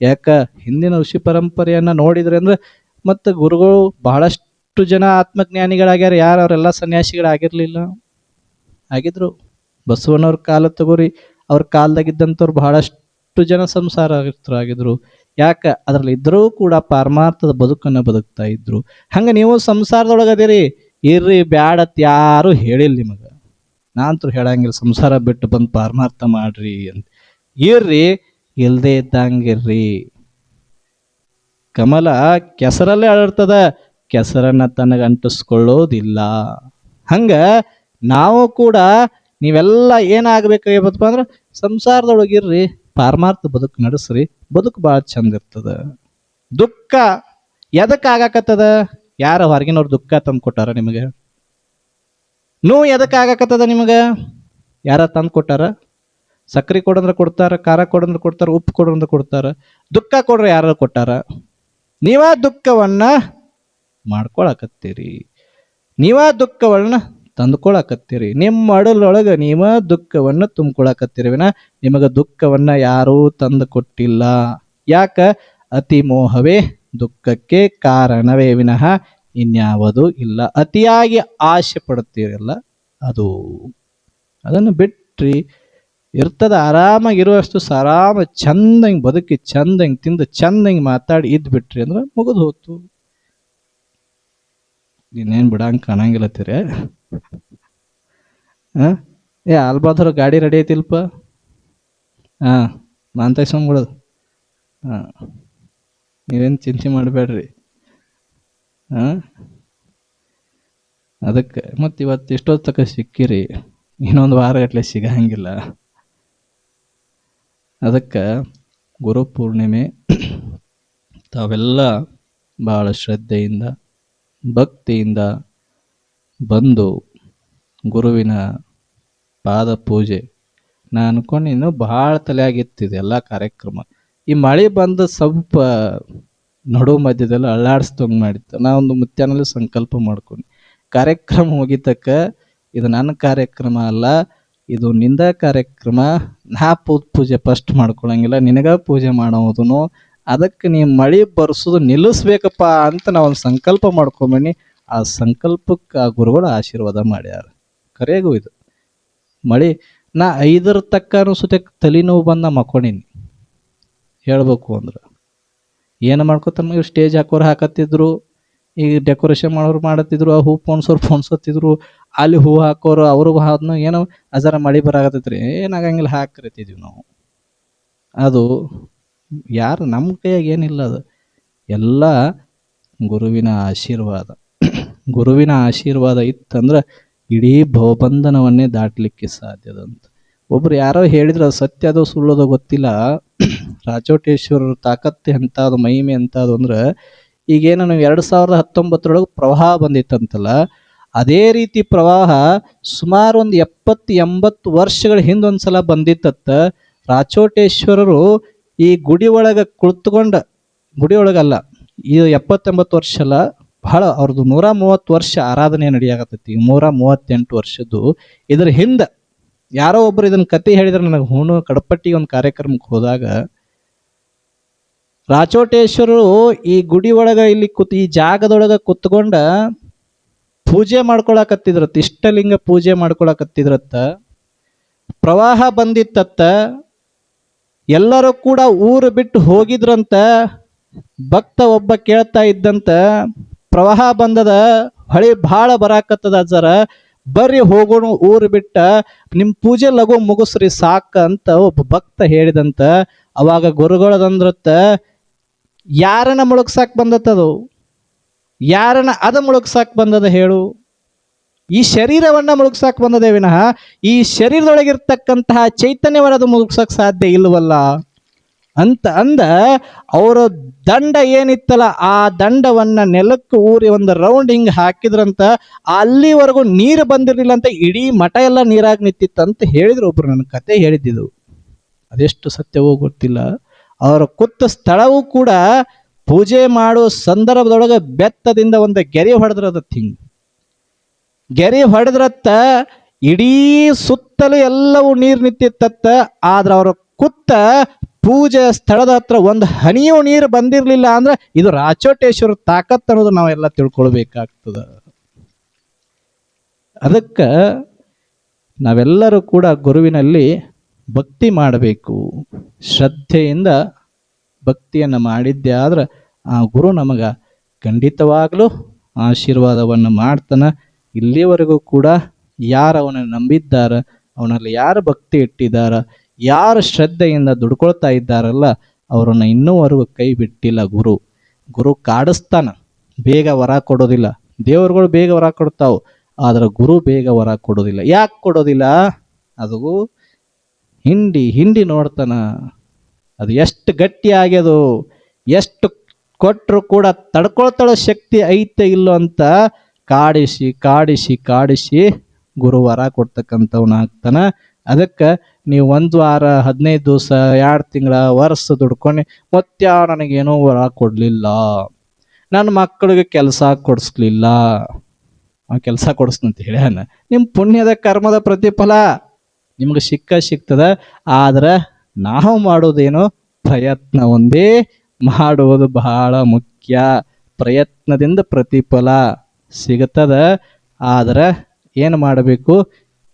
ಯಾಕ ಹಿಂದಿನ ಋಷಿ ಪರಂಪರೆಯನ್ನ ನೋಡಿದ್ರೆ ಅಂದ್ರೆ ಮತ್ತೆ ಗುರುಗಳು ಬಹಳಷ್ಟು ಜನ ಆತ್ಮಜ್ಞಾನಿಗಳಾಗ್ಯಾರ. ಯಾರು ಅವರೆಲ್ಲ ಸನ್ಯಾಸಿಗಳಾಗಿರ್ಲಿಲ್ಲ, ಆಗಿದ್ರು. ಬಸವಣ್ಣವ್ರ ಕಾಲ ತಗೋರಿ, ಅವ್ರ ಕಾಲದಾಗಿದ್ದಂಥವ್ರು ಬಹಳಷ್ಟು ಜನ ಸಂಸಾರವಾಗಿದ್ರು. ಯಾಕ ಅದ್ರಲ್ಲಿ ಇದ್ರೂ ಕೂಡ ಪಾರಮಾರ್ಥದ ಬದುಕನ್ನು ಬದುಕ್ತಾ ಇದ್ರು. ಹಂಗ ನೀವು ಸಂಸಾರದೊಳಗದಿರಿ, ಇರ್ರಿ ಬ್ಯಾಡತ್ ಯಾರು ಹೇಳಿಲ್ಲ ನಿಮಗ. ನಾನಂತೂ ಹೇಳಂಗಿಲ್ಲ ಸಂಸಾರ ಬಿಟ್ಟು ಬಂದು ಪಾರಮಾರ್ಥ ಮಾಡ್ರಿ ಅಂತ. ಇರ್ರಿ, ಇಲ್ದೇ ಇದ್ದಂಗಿರ್ರಿ. ಕಮಲ ಕೆಸರಲ್ಲೇ ಅಳರ್ತದ, ಕೆಸರನ್ನ ತನಗೆ ಅಂಟಿಸ್ಕೊಳ್ಳೋದಿಲ್ಲ. ಹಂಗ ನಾವು ಕೂಡ ನೀವೆಲ್ಲ ಏನಾಗಬೇಕಾಗಿತ್ತಪ್ಪ ಅಂದ್ರೆ ಸಂಸಾರದೊಳಗಿರ್ರಿ, ಪಾರಮಾರ್ಥ ಬದುಕು ನಡೆಸ್ರಿ, ಬದುಕು ಭಾಳ ಚಂದ ಇರ್ತದ. ದುಃಖ ಎದಕ್ಕೆ ಆಗಾಕತ್ತದ? ಯಾರ ಹೊರಗಿನವ್ರು ದುಃಖ ತಂದು ಕೊಟ್ಟಾರ ನಿಮಗೆ? ನೋವು ಎದಕ್ಕೆ ಆಗಾಕತ್ತದ ನಿಮಗೆ? ಯಾರ ತಂದು ಕೊಟ್ಟಾರ? ಸಕ್ರೆ ಕೊಡಂದ್ರೆ ಕೊಡ್ತಾರ, ಖಾರ ಕೊಡಂದ್ರೆ ಕೊಡ್ತಾರ, ಉಪ್ಪು ಕೊಡಂದ್ರೆ ಕೊಡ್ತಾರ. ದುಃಖ ಕೊಡ್ರೆ ಯಾರು ಕೊಟ್ಟಾರ? ನೀವ ದುಃಖವನ್ನ ಮಾಡ್ಕೊಳಕತ್ತೀರಿ, ನೀವ ದುಃಖವನ್ನ ತಂದ್ಕೊಳಕತ್ತೀರಿ. ನಿಮ್ಮ ಅಡಲೊಳಗೆ ನೀವ ದುಃಖವನ್ನ ತುಂಬ್ಕೊಳಕತ್ತೀರಿ ವಿನ ನಿಮಗೆ ದುಃಖವನ್ನ ಯಾರೂ ತಂದು ಕೊಟ್ಟಿಲ್ಲ. ಯಾಕ? ಅತಿ ಮೋಹವೇ ದುಃಖಕ್ಕೆ ಕಾರಣವೇ ವಿನಃ ಇನ್ಯಾವುದೂ ಇಲ್ಲ. ಅತಿಯಾಗಿ ಆಸೆ ಪಡುತ್ತೀರಲ್ಲ ಅದು, ಅದನ್ನು ಬಿಟ್ರಿ ಇರ್ತದ. ಆರಾಮಾಗಿರುವಷ್ಟು ಆರಾಮ ಚಂದಂಗೆ ಬದುಕಿ, ಚಂದಂಗೆ ತಿಂದು, ಚಂದಂಗೆ ಮಾತಾಡಿ ಇದ್ ಬಿಟ್ರಿ ಅಂದ್ರೆ ಮುಗಿದು ಹೋತು. ನೀನೇನ್ ಬಿಡಂಗ್ ಕಾಣಂಗಿಲ್ಲತ್ತೀರ. ಆಲ್ಬಾದ್ರ ಗಾಡಿ ರೆಡಿ ಐತಿಲ್ಪ. ನಾನ್ ತೆಗ್ಸ್ಕೊಂಡ್ಬಿಡೋದು. ನೀವೇನು ಚಿಂತೆ ಮಾಡಬೇಡ್ರಿ. ಅದಕ್ಕೆ ಮತ್ತೆ ಇವತ್ತು ಎಷ್ಟೊತ್ತು ತನಕ ಸಿಕ್ಕಿರಿ, ಇನ್ನೊಂದು ವಾರಗಟ್ಲೆ ಸಿಗಂಗಿಲ್ಲ. ಅದಕ್ಕೆ ಗುರು ಪೂರ್ಣಿಮೆ ತಾವೆಲ್ಲ ಭಾಳ ಶ್ರದ್ಧೆಯಿಂದ ಭಕ್ತಿಯಿಂದ ಬಂದು ಗುರುವಿನ ಪಾದ ಪೂಜೆ. ನಾನು ಅನ್ಕೊಂಡು ಇನ್ನು ಭಾಳ ತಲೆಯಾಗಿತ್ತಿದೆ ಎಲ್ಲ ಕಾರ್ಯಕ್ರಮ. ಈ ಮಳೆ ಬಂದು ಸ್ವಲ್ಪ ನಡು ಮಧ್ಯದಲ್ಲಿ ಅಳ್ಳಾಡಿಸ್ದಂಗೆ ಮಾಡಿತ್ತು. ನಾವೊಂದು ಮುತ್ಯಾನಲ್ಲಿ ಸಂಕಲ್ಪ ಮಾಡ್ಕೊಂಡು ಕಾರ್ಯಕ್ರಮ ಮುಗಿತಕ್ಕ ಇದು ನನ್ನ ಕಾರ್ಯಕ್ರಮ ಅಲ್ಲ, ಇದು ನಿಂದ ಕಾರ್ಯಕ್ರಮ. ನಾ ಪೂಜೆ ಫಸ್ಟ್ ಮಾಡ್ಕೊಳಂಗಿಲ್ಲ, ನಿನಗ ಪೂಜೆ ಮಾಡೋದನು. ಅದಕ್ಕೆ ನೀವು ಮಳೆ ಬರ್ಸೋದು ನಿಲ್ಲಿಸ್ಬೇಕಪ್ಪ ಅಂತ ನಾವೊಂದು ಸಂಕಲ್ಪ ಮಾಡ್ಕೊಂಬನ್ನಿ. ಆ ಸಂಕಲ್ಪಕ್ಕೆ ಆ ಗುರುಗಳು ಆಶೀರ್ವಾದ ಮಾಡ್ಯಾರ. ಕರೆಗೂ ಇದು ಮಳೆ ನಾ 5 ತಕ್ಕನೂ ಸುತ್ತ ತಲೆನೋವು ಬಂದ ಮಕ್ಕೊಂಡೀನಿ. ಹೇಳ್ಬೇಕು ಅಂದ್ರೆ ಏನು ಮಾಡ್ಕೊತಾನ, ಇವ್ರು ಸ್ಟೇಜ್ ಹಾಕೋರು ಹಾಕತ್ತಿದ್ರು, ಈಗ ಡೆಕೋರೇಷನ್ ಮಾಡೋರು ಮಾಡತ್ತಿದ್ರು, ಆ ಹೂ ಪೋಣ್ಸೋತ್ತಿದ್ರು, ಅಲ್ಲಿ ಹೂ ಹಾಕೋರು ಅವರು ಅದನ್ನ ಏನೋ ಅಜರ ಮಳೆ ಬರಾಕತ್ತೈತ್ರಿ, ಏನಾಗಂಗಿಲ್ಲ ಹಾಕ್ರಿತಿದ್ವಿ ನಾವು. ಅದು ಯಾರು ನಮ್ಮ ಕೈಯಾಗ ಏನಿಲ್ಲ, ಅದು ಎಲ್ಲ ಗುರುವಿನ ಆಶೀರ್ವಾದ. ಗುರುವಿನ ಆಶೀರ್ವಾದ ಇತ್ತಂದ್ರೆ ಇಡೀ ಭವಬಂಧನವನ್ನೇ ದಾಟಲಿಕ್ಕೆ ಸಾಧ್ಯದಂತ. ಒಬ್ರು ಯಾರೋ ಹೇಳಿದ್ರು, ಅದು ಸತ್ಯ ಅದು ಸುಳ್ಳೋದು ಗೊತ್ತಿಲ್ಲ. ರಾಚೋಟೇಶ್ವರರ ತಾಕತ್ತೆ ಎಂಥದ್ದು, ಮಹಿಮೆ ಎಂಥದ್ದು ಅಂದ್ರೆ ಈಗೇನು 2019 ಪ್ರವಾಹ ಬಂದಿತ್ತಂತಲ್ಲ, ಅದೇ ರೀತಿ ಪ್ರವಾಹ ಸುಮಾರು ಒಂದು 70-80 ವರ್ಷಗಳ ಹಿಂದೊಂದ್ಸಲ ಬಂದಿತ್ತತ್ತ. ರಾಚೋಟೇಶ್ವರರು ಈ ಗುಡಿ ಒಳಗೆ ಕುಳಿತುಕೊಂಡ, ಗುಡಿ ಒಳಗಲ್ಲ, ಇದು 70-80 ವರ್ಷ ಅಲ್ಲ, ಬಹಳ ಅವ್ರದ್ದು 130 ವರ್ಷ ಆರಾಧನೆ ನಡೆಯಾಕತ್ತೈತಿ, 138 ವರ್ಷದ್ದು. ಇದ್ರ ಹಿಂದೆ ಯಾರೋ ಒಬ್ರು ಇದನ್ನ ಕತೆ ಹೇಳಿದ್ರೆ ನನಗೆ ಹೂನು ಕಡಪಟ್ಟಿ ಒಂದು ಕಾರ್ಯಕ್ರಮಕ್ಕೆ ಹೋದಾಗ, ರಾಚೋಟೇಶ್ವರರು ಈ ಗುಡಿ ಒಳಗ ಇಲ್ಲಿ ಈ ಜಾಗದೊಳಗ ಕುತ್ಕೊಂಡ ಪೂಜೆ ಮಾಡ್ಕೊಳಕತ್ತಿದ್ರತ್ತ, ಇಷ್ಟಲಿಂಗ ಪೂಜೆ ಮಾಡ್ಕೊಳಕತ್ತಿದ್ರತ್ತ. ಪ್ರವಾಹ ಬಂದಿತ್ತತ್ತ, ಎಲ್ಲರೂ ಕೂಡ ಊರು ಬಿಟ್ಟು ಹೋಗಿದ್ರಂತ. ಭಕ್ತ ಒಬ್ಬ ಕೇಳ್ತಾ ಇದ್ದಂತ, ಪ್ರವಾಹ ಬಂದದ, ಹೊಳಿ ಭಾಳ ಬರಾಕತ್ತದ ಅಜ್ಜರ, ಬರ್ರಿ ಹೋಗೋಣ ಊರು ಬಿಟ್ಟ, ನಿಮ್ಮ ಪೂಜೆ ಲಘು ಮುಗಿಸ್ರಿ ಸಾಕ ಅಂತ ಒಬ್ಬ ಭಕ್ತ ಹೇಳಿದಂತ. ಅವಾಗ ಗುರುಗಳದಂದ್ರತ್ತ, ಯಾರನ್ನ ಮುಳುಗ್ಸಾಕ್ ಬಂದತ್ತದು? ಯಾರನ್ನ ಅದ ಮುಳುಗ್ಸಾಕ್ ಬಂದದ ಹೇಳು? ಈ ಶರೀರವನ್ನ ಮುಳುಗ್ಸಾಕ್ ಬಂದದೇ ವಿನಃ ಈ ಶರೀರದೊಳಗಿರ್ತಕ್ಕಂತಹ ಚೈತನ್ಯವನ್ನ ಅದು ಮುಳುಗ್ಸಕ್ ಸಾಧ್ಯ ಇಲ್ವಲ್ಲ ಅಂತ ಅಂದ. ಅವರ ದಂಡ ಏನಿತ್ತಲ್ಲ, ಆ ದಂಡವನ್ನ ನೆಲಕ್ಕೆ ಊರಿ ಒಂದು ರೌಂಡ್ ಹಿಂಗ್ ಹಾಕಿದ್ರಂತ. ಅಲ್ಲಿವರೆಗೂ ನೀರು ಬಂದಿರ್ಲಿಲ್ಲ ಅಂತ, ಇಡೀ ಮಠ ಎಲ್ಲ ನೀರಾಗಿ ನಿಂತಿತ್ತಂತ ಹೇಳಿದ್ರು ಒಬ್ರು. ನನ್ನ ಕತೆ ಹೇಳಿದ್ದು ಅದೆಷ್ಟು ಸತ್ಯವೋ ಗೊತ್ತಿಲ್ಲ. ಅವರ ಕುತ್ತ ಸ್ಥಳವೂ ಕೂಡ ಪೂಜೆ ಮಾಡೋ ಸಂದರ್ಭದೊಳಗೆ ಬೆತ್ತದಿಂದ ಒಂದು ಗೆರೆ ಹೊಡೆದ್ರದತ್. ಹಿಂಗ್ ಗೆರೆ ಹೊಡೆದ್ರತ್ತ, ಇಡೀ ಸುತ್ತಲೂ ಎಲ್ಲವೂ ನೀರು ನಿಂತಿತ್ತತ್ತ. ಆದ್ರೆ ಅವರ ಕುತ್ತ ಪೂಜೆ ಸ್ಥಳದ ಹತ್ರ ಒಂದು ಹನಿಯೂ ನೀರು ಬಂದಿರಲಿಲ್ಲ. ಅಂದ್ರೆ ಇದು ರಾಚೋಟೇಶ್ವರ ತಾಕತ್ ಅನ್ನೋದು ನಾವೆಲ್ಲ ತಿಳ್ಕೊಳ್ಬೇಕಾಗ್ತದ. ಅದಕ್ಕೆ ನಾವೆಲ್ಲರೂ ಕೂಡ ಗುರುವಿನಲ್ಲಿ ಭಕ್ತಿ ಮಾಡಬೇಕು. ಶ್ರದ್ಧೆಯಿಂದ ಭಕ್ತಿಯನ್ನು ಮಾಡಿದ್ದೆ ಆದ್ರೆ ಆ ಗುರು ನಮಗ ಖಂಡಿತವಾಗ್ಲೂ ಆಶೀರ್ವಾದವನ್ನು ಮಾಡ್ತಾನ. ಇಲ್ಲಿವರೆಗೂ ಕೂಡ ಯಾರು ಅವನನ್ನು ನಂಬಿದ್ದಾರ, ಅವನಲ್ಲಿ ಯಾರು ಭಕ್ತಿ ಇಟ್ಟಿದ್ದಾರ, ಯಾರು ಶ್ರದ್ಧೆಯಿಂದ ದುಡ್ಕೊಳ್ತಾ ಇದ್ದಾರಲ್ಲ, ಅವರನ್ನು ಇನ್ನೂವರೆಗೂ ಕೈ ಬಿಟ್ಟಿಲ್ಲ ಗುರು. ಗುರು ಕಾಡಿಸ್ತಾನ, ಬೇಗ ವರ ಕೊಡೋದಿಲ್ಲ. ದೇವರುಗಳು ಬೇಗ ವರ ಕೊಡ್ತಾವು, ಆದ್ರೆ ಗುರು ಬೇಗ ವರ ಕೊಡೋದಿಲ್ಲ. ಯಾಕೆ ಕೊಡೋದಿಲ್ಲ? ಅದು ಹಿಂಡಿ ಹಿಂಡಿ ನೋಡ್ತಾನ, ಅದು ಎಷ್ಟು ಗಟ್ಟಿ ಆಗ್ಯದು, ಎಷ್ಟು ಕೊಟ್ಟರು ಕೂಡ ತಡ್ಕೊಳ್ತಾಳೋ ಶಕ್ತಿ ಐತೆ ಇಲ್ಲೋ ಅಂತ ಕಾಡಿಸಿ ಕಾಡಿಸಿ ಕಾಡಿಸಿ ಗುರು ವರ ಕೊಡ್ತಕ್ಕಂಥವ್ನಾಗ್ತಾನ. ಅದಕ್ಕೆ ನೀವು 1 ವಾರ, 15 ದಿವಸ, 2 ತಿಂಗಳ, ವರ್ಷ ದುಡ್ಕೊಂಡು ಮತ್ತ್ಯಾ ನನಗೇನೋ ವರ ಕೊಡಲಿಲ್ಲ, ನನ್ನ ಮಕ್ಕಳಿಗೆ ಕೆಲಸ ಕೊಡಿಸ್ಲಿಲ್ಲ, ಆ ಕೆಲಸ ಕೊಡಿಸ್ನಂತ ಹೇಳ್ಯಾನ. ನಿಮ್ಮ ಪುಣ್ಯದ ಕರ್ಮದ ಪ್ರತಿಫಲ ನಿಮ್ಗೆ ಸಿಗ್ತದ. ಆದ್ರೆ ನಾವು ಮಾಡೋದೇನೋ ಪ್ರಯತ್ನ ಒಂದೇ ಮಾಡುವುದು ಬಹಳ ಮುಖ್ಯ. ಪ್ರಯತ್ನದಿಂದ ಪ್ರತಿಫಲ ಸಿಗುತ್ತದ. ಆದ್ರೆ ಏನು ಮಾಡಬೇಕು?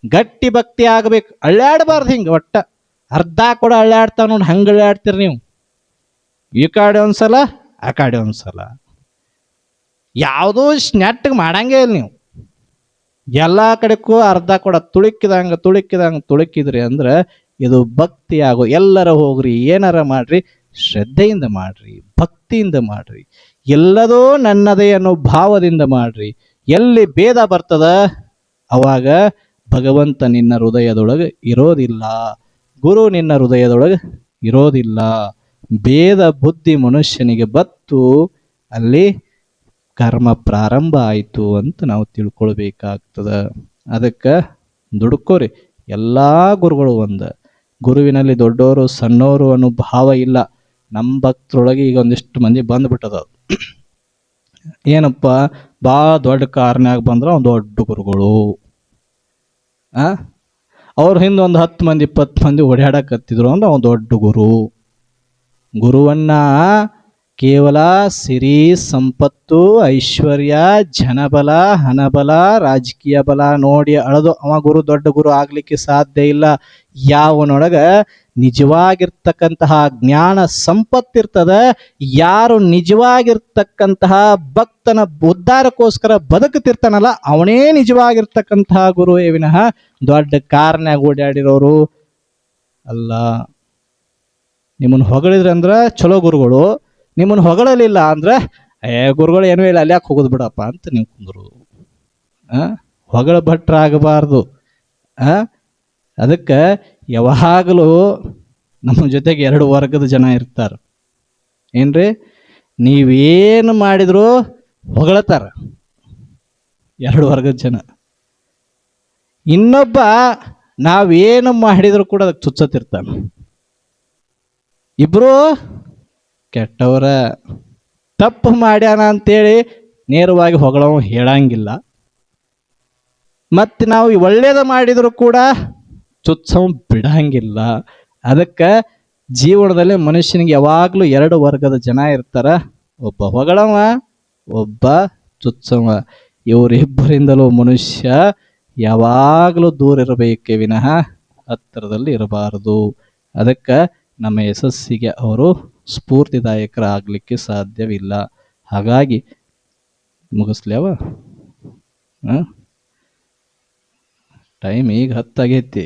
ಗಟ್ಟಿ ಭಕ್ತಿ ಆಗಬೇಕು. ಅಳ್ಳಾಡಬಾರ್ದು ಹಿಂಗೆ. ಒಟ್ಟ ಅರ್ಧ ಕೂಡ ಅಳ್ಳಾಡ್ತಾವ ನೋಡಿ, ಹಂಗೆ ಅಳ್ಳಾಡ್ತೀರಿ ನೀವು. ಈ ಕಡೆ ಒಂದ್ಸಲ, ಆ ಕಡೆ ಒಂದ್ಸಲ, ಯಾವುದೂ ನೆಟ್ಟಿಗೆ ಮಾಡಂಗೇ ಇಲ್ಲ ನೀವು. ಎಲ್ಲ ಕಡೆಗೂ ಅರ್ಧ ಕೂಡ ತುಳುಕಿದ್ರಿ ಅಂದ್ರೆ ಇದು ಭಕ್ತಿ ಆಗೋ. ಎಲ್ಲರ ಹೋಗ್ರಿ, ಏನಾರ ಮಾಡ್ರಿ, ಶ್ರದ್ಧೆಯಿಂದ ಮಾಡ್ರಿ, ಭಕ್ತಿಯಿಂದ ಮಾಡ್ರಿ, ಎಲ್ಲದೋ ನನ್ನದೇ ಅನ್ನೋ ಭಾವದಿಂದ ಮಾಡ್ರಿ. ಎಲ್ಲಿ ಭೇದ ಬರ್ತದ ಅವಾಗ ಭಗವಂತ ನಿನ್ನ ಹೃದಯದೊಳಗೆ ಇರೋದಿಲ್ಲ, ಗುರು ನಿನ್ನ ಹೃದಯದೊಳಗೆ ಇರೋದಿಲ್ಲ. ಭೇದ ಬುದ್ಧಿ ಮನುಷ್ಯನಿಗೆ ಬತ್ತು, ಅಲ್ಲಿ ಕರ್ಮ ಪ್ರಾರಂಭ ಆಯಿತು ಅಂತ ನಾವು ತಿಳ್ಕೊಳ್ಬೇಕಾಗ್ತದ. ಅದಕ್ಕೆ ದುಡ್ಕೋರಿ. ಎಲ್ಲ ಗುರುಗಳು ಒಂದು. ಗುರುವಿನಲ್ಲಿ ದೊಡ್ಡವರು ಸಣ್ಣವರು ಅನ್ನೋ ಭಾವ ಇಲ್ಲ. ನಮ್ಮ ಭಕ್ತರೊಳಗೆ ಈಗ ಒಂದಿಷ್ಟು ಮಂದಿ ಬಂದ್ಬಿಟ್ಟದ. ಏನಪ್ಪ, ಭಾಳ ದೊಡ್ಡ ಕಾರ್ನ್ಯಾಗ ಬಂದ್ರೆ ಒಂದು ದೊಡ್ಡ ಗುರುಗಳು, ಅವ್ರ ಹಿಂದೆ ಒಂದು 10 ಮಂದಿ 20 ಮಂದಿ ಓಡಾಡಕತ್ತಿದ್ರು ಅಂದ್ರೆ ಅವ್ನು ದೊಡ್ಡ ಗುರು. ಗುರುವನ್ನ ಕೇವಲ ಸಿರಿ ಸಂಪತ್ತು, ಐಶ್ವರ್ಯ, ಜನಬಲ, ಹಣಬಲ, ರಾಜಕೀಯ ಬಲ ನೋಡಿ ಅಳದು ಅವ ಗುರು ದೊಡ್ಡ ಗುರು ಆಗ್ಲಿಕ್ಕೆ ಸಾಧ್ಯ ಇಲ್ಲ. ಯಾವನೊಳಗ ನಿಜವಾಗಿರ್ತಕ್ಕಂತಹ ಜ್ಞಾನ ಸಂಪತ್ತಿರ್ತದ, ಯಾರು ನಿಜವಾಗಿರ್ತಕ್ಕಂತಹ ಭಕ್ತನ ಉದ್ಧಾರಕ್ಕೋಸ್ಕರ ಬದುಕುತ್ತಿರ್ತಾನಲ್ಲ, ಅವನೇ ನಿಜವಾಗಿರ್ತಕ್ಕಂತಹ ಗುರುವೇ ವಿನಃ ದೊಡ್ಡ ಕಾರ್ನ್ಯಾಗ ಓಡಾಡಿರೋರು ಅಲ್ಲ. ನಿಮ್ಮನ್ನು ಹೊಗಳಿದ್ರೆ ಅಂದ್ರೆ ಚಲೋ ಗುರುಗಳು, ನಿಮ್ಮನ್ನು ಹೊಗಳಲಿಲ್ಲ ಅಂದ್ರೆ ಗುರುಗಳು ಏನೂ ಇಲ್ಲ, ಅಲ್ಲಿ ಯಾಕೆ ಹೋಗೋದು ಬಿಡಪ್ಪ ಅಂತ ನೀವು ಕುಂದ್ರು. ಹೊಗಳ ಭಟ್ರಾಗಬಾರ್ದು. ಅದಕ್ಕೆ ಯಾವಾಗಲೂ ನಮ್ಮ ಜೊತೆಗೆ 2 ವರ್ಗದ ಜನ ಇರ್ತಾರೆ. ಏನ್ರಿ? ನೀವೇನು ಮಾಡಿದ್ರು ಹೊಗಳತಾರ ಎರಡು ವರ್ಗದ ಜನ. ಇನ್ನೊಬ್ಬ ನಾವೇನು ಮಾಡಿದ್ರು ಕೂಡ ಅದಕ್ಕೆ ಚುಚ್ಚತಿರ್ತಾನೆ. ಇಬ್ರು ಕೆಟ್ಟವರ. ತಪ್ಪು ಮಾಡ್ಯಾನ ಅಂತೇಳಿ ನೇರವಾಗಿ ಹೊಗಳವ ಹೇಳಂಗಿಲ್ಲ. ಮತ್ತೆ ನಾವು ಒಳ್ಳೇದು ಮಾಡಿದ್ರು ಕೂಡ ಚುಚ್ಚವ ಬಿಡಂಗಿಲ್ಲ. ಅದಕ್ಕೆ ಜೀವನದಲ್ಲಿ ಮನುಷ್ಯನಿಗೆ ಯಾವಾಗಲೂ ಎರಡು ವರ್ಗದ ಜನ ಇರ್ತಾರ, ಒಬ್ಬ ಹೊಗಳವ, ಒಬ್ಬ ಚುಚ್ಚವ. ಇವರಿಬ್ಬರಿಂದಲೂ ಮನುಷ್ಯ ಯಾವಾಗಲೂ ದೂರ ಇರಬೇಕೇ ವಿನಃ ಹತ್ತಿರದಲ್ಲಿ ಇರಬಾರದು. ಅದಕ್ಕೆ ನಮ್ಮ ಯಶಸ್ಸಿಗೆ ಅವರು ಸ್ಫೂರ್ತಿದಾಯಕರಾಗಲಿಕ್ಕೆ ಸಾಧ್ಯವಿಲ್ಲ. ಹಾಗಾಗಿ ಮುಗಿಸ್ಲೇವ, ಟೈಮ್ ಈಗ 10 ಆಗೈತಿ.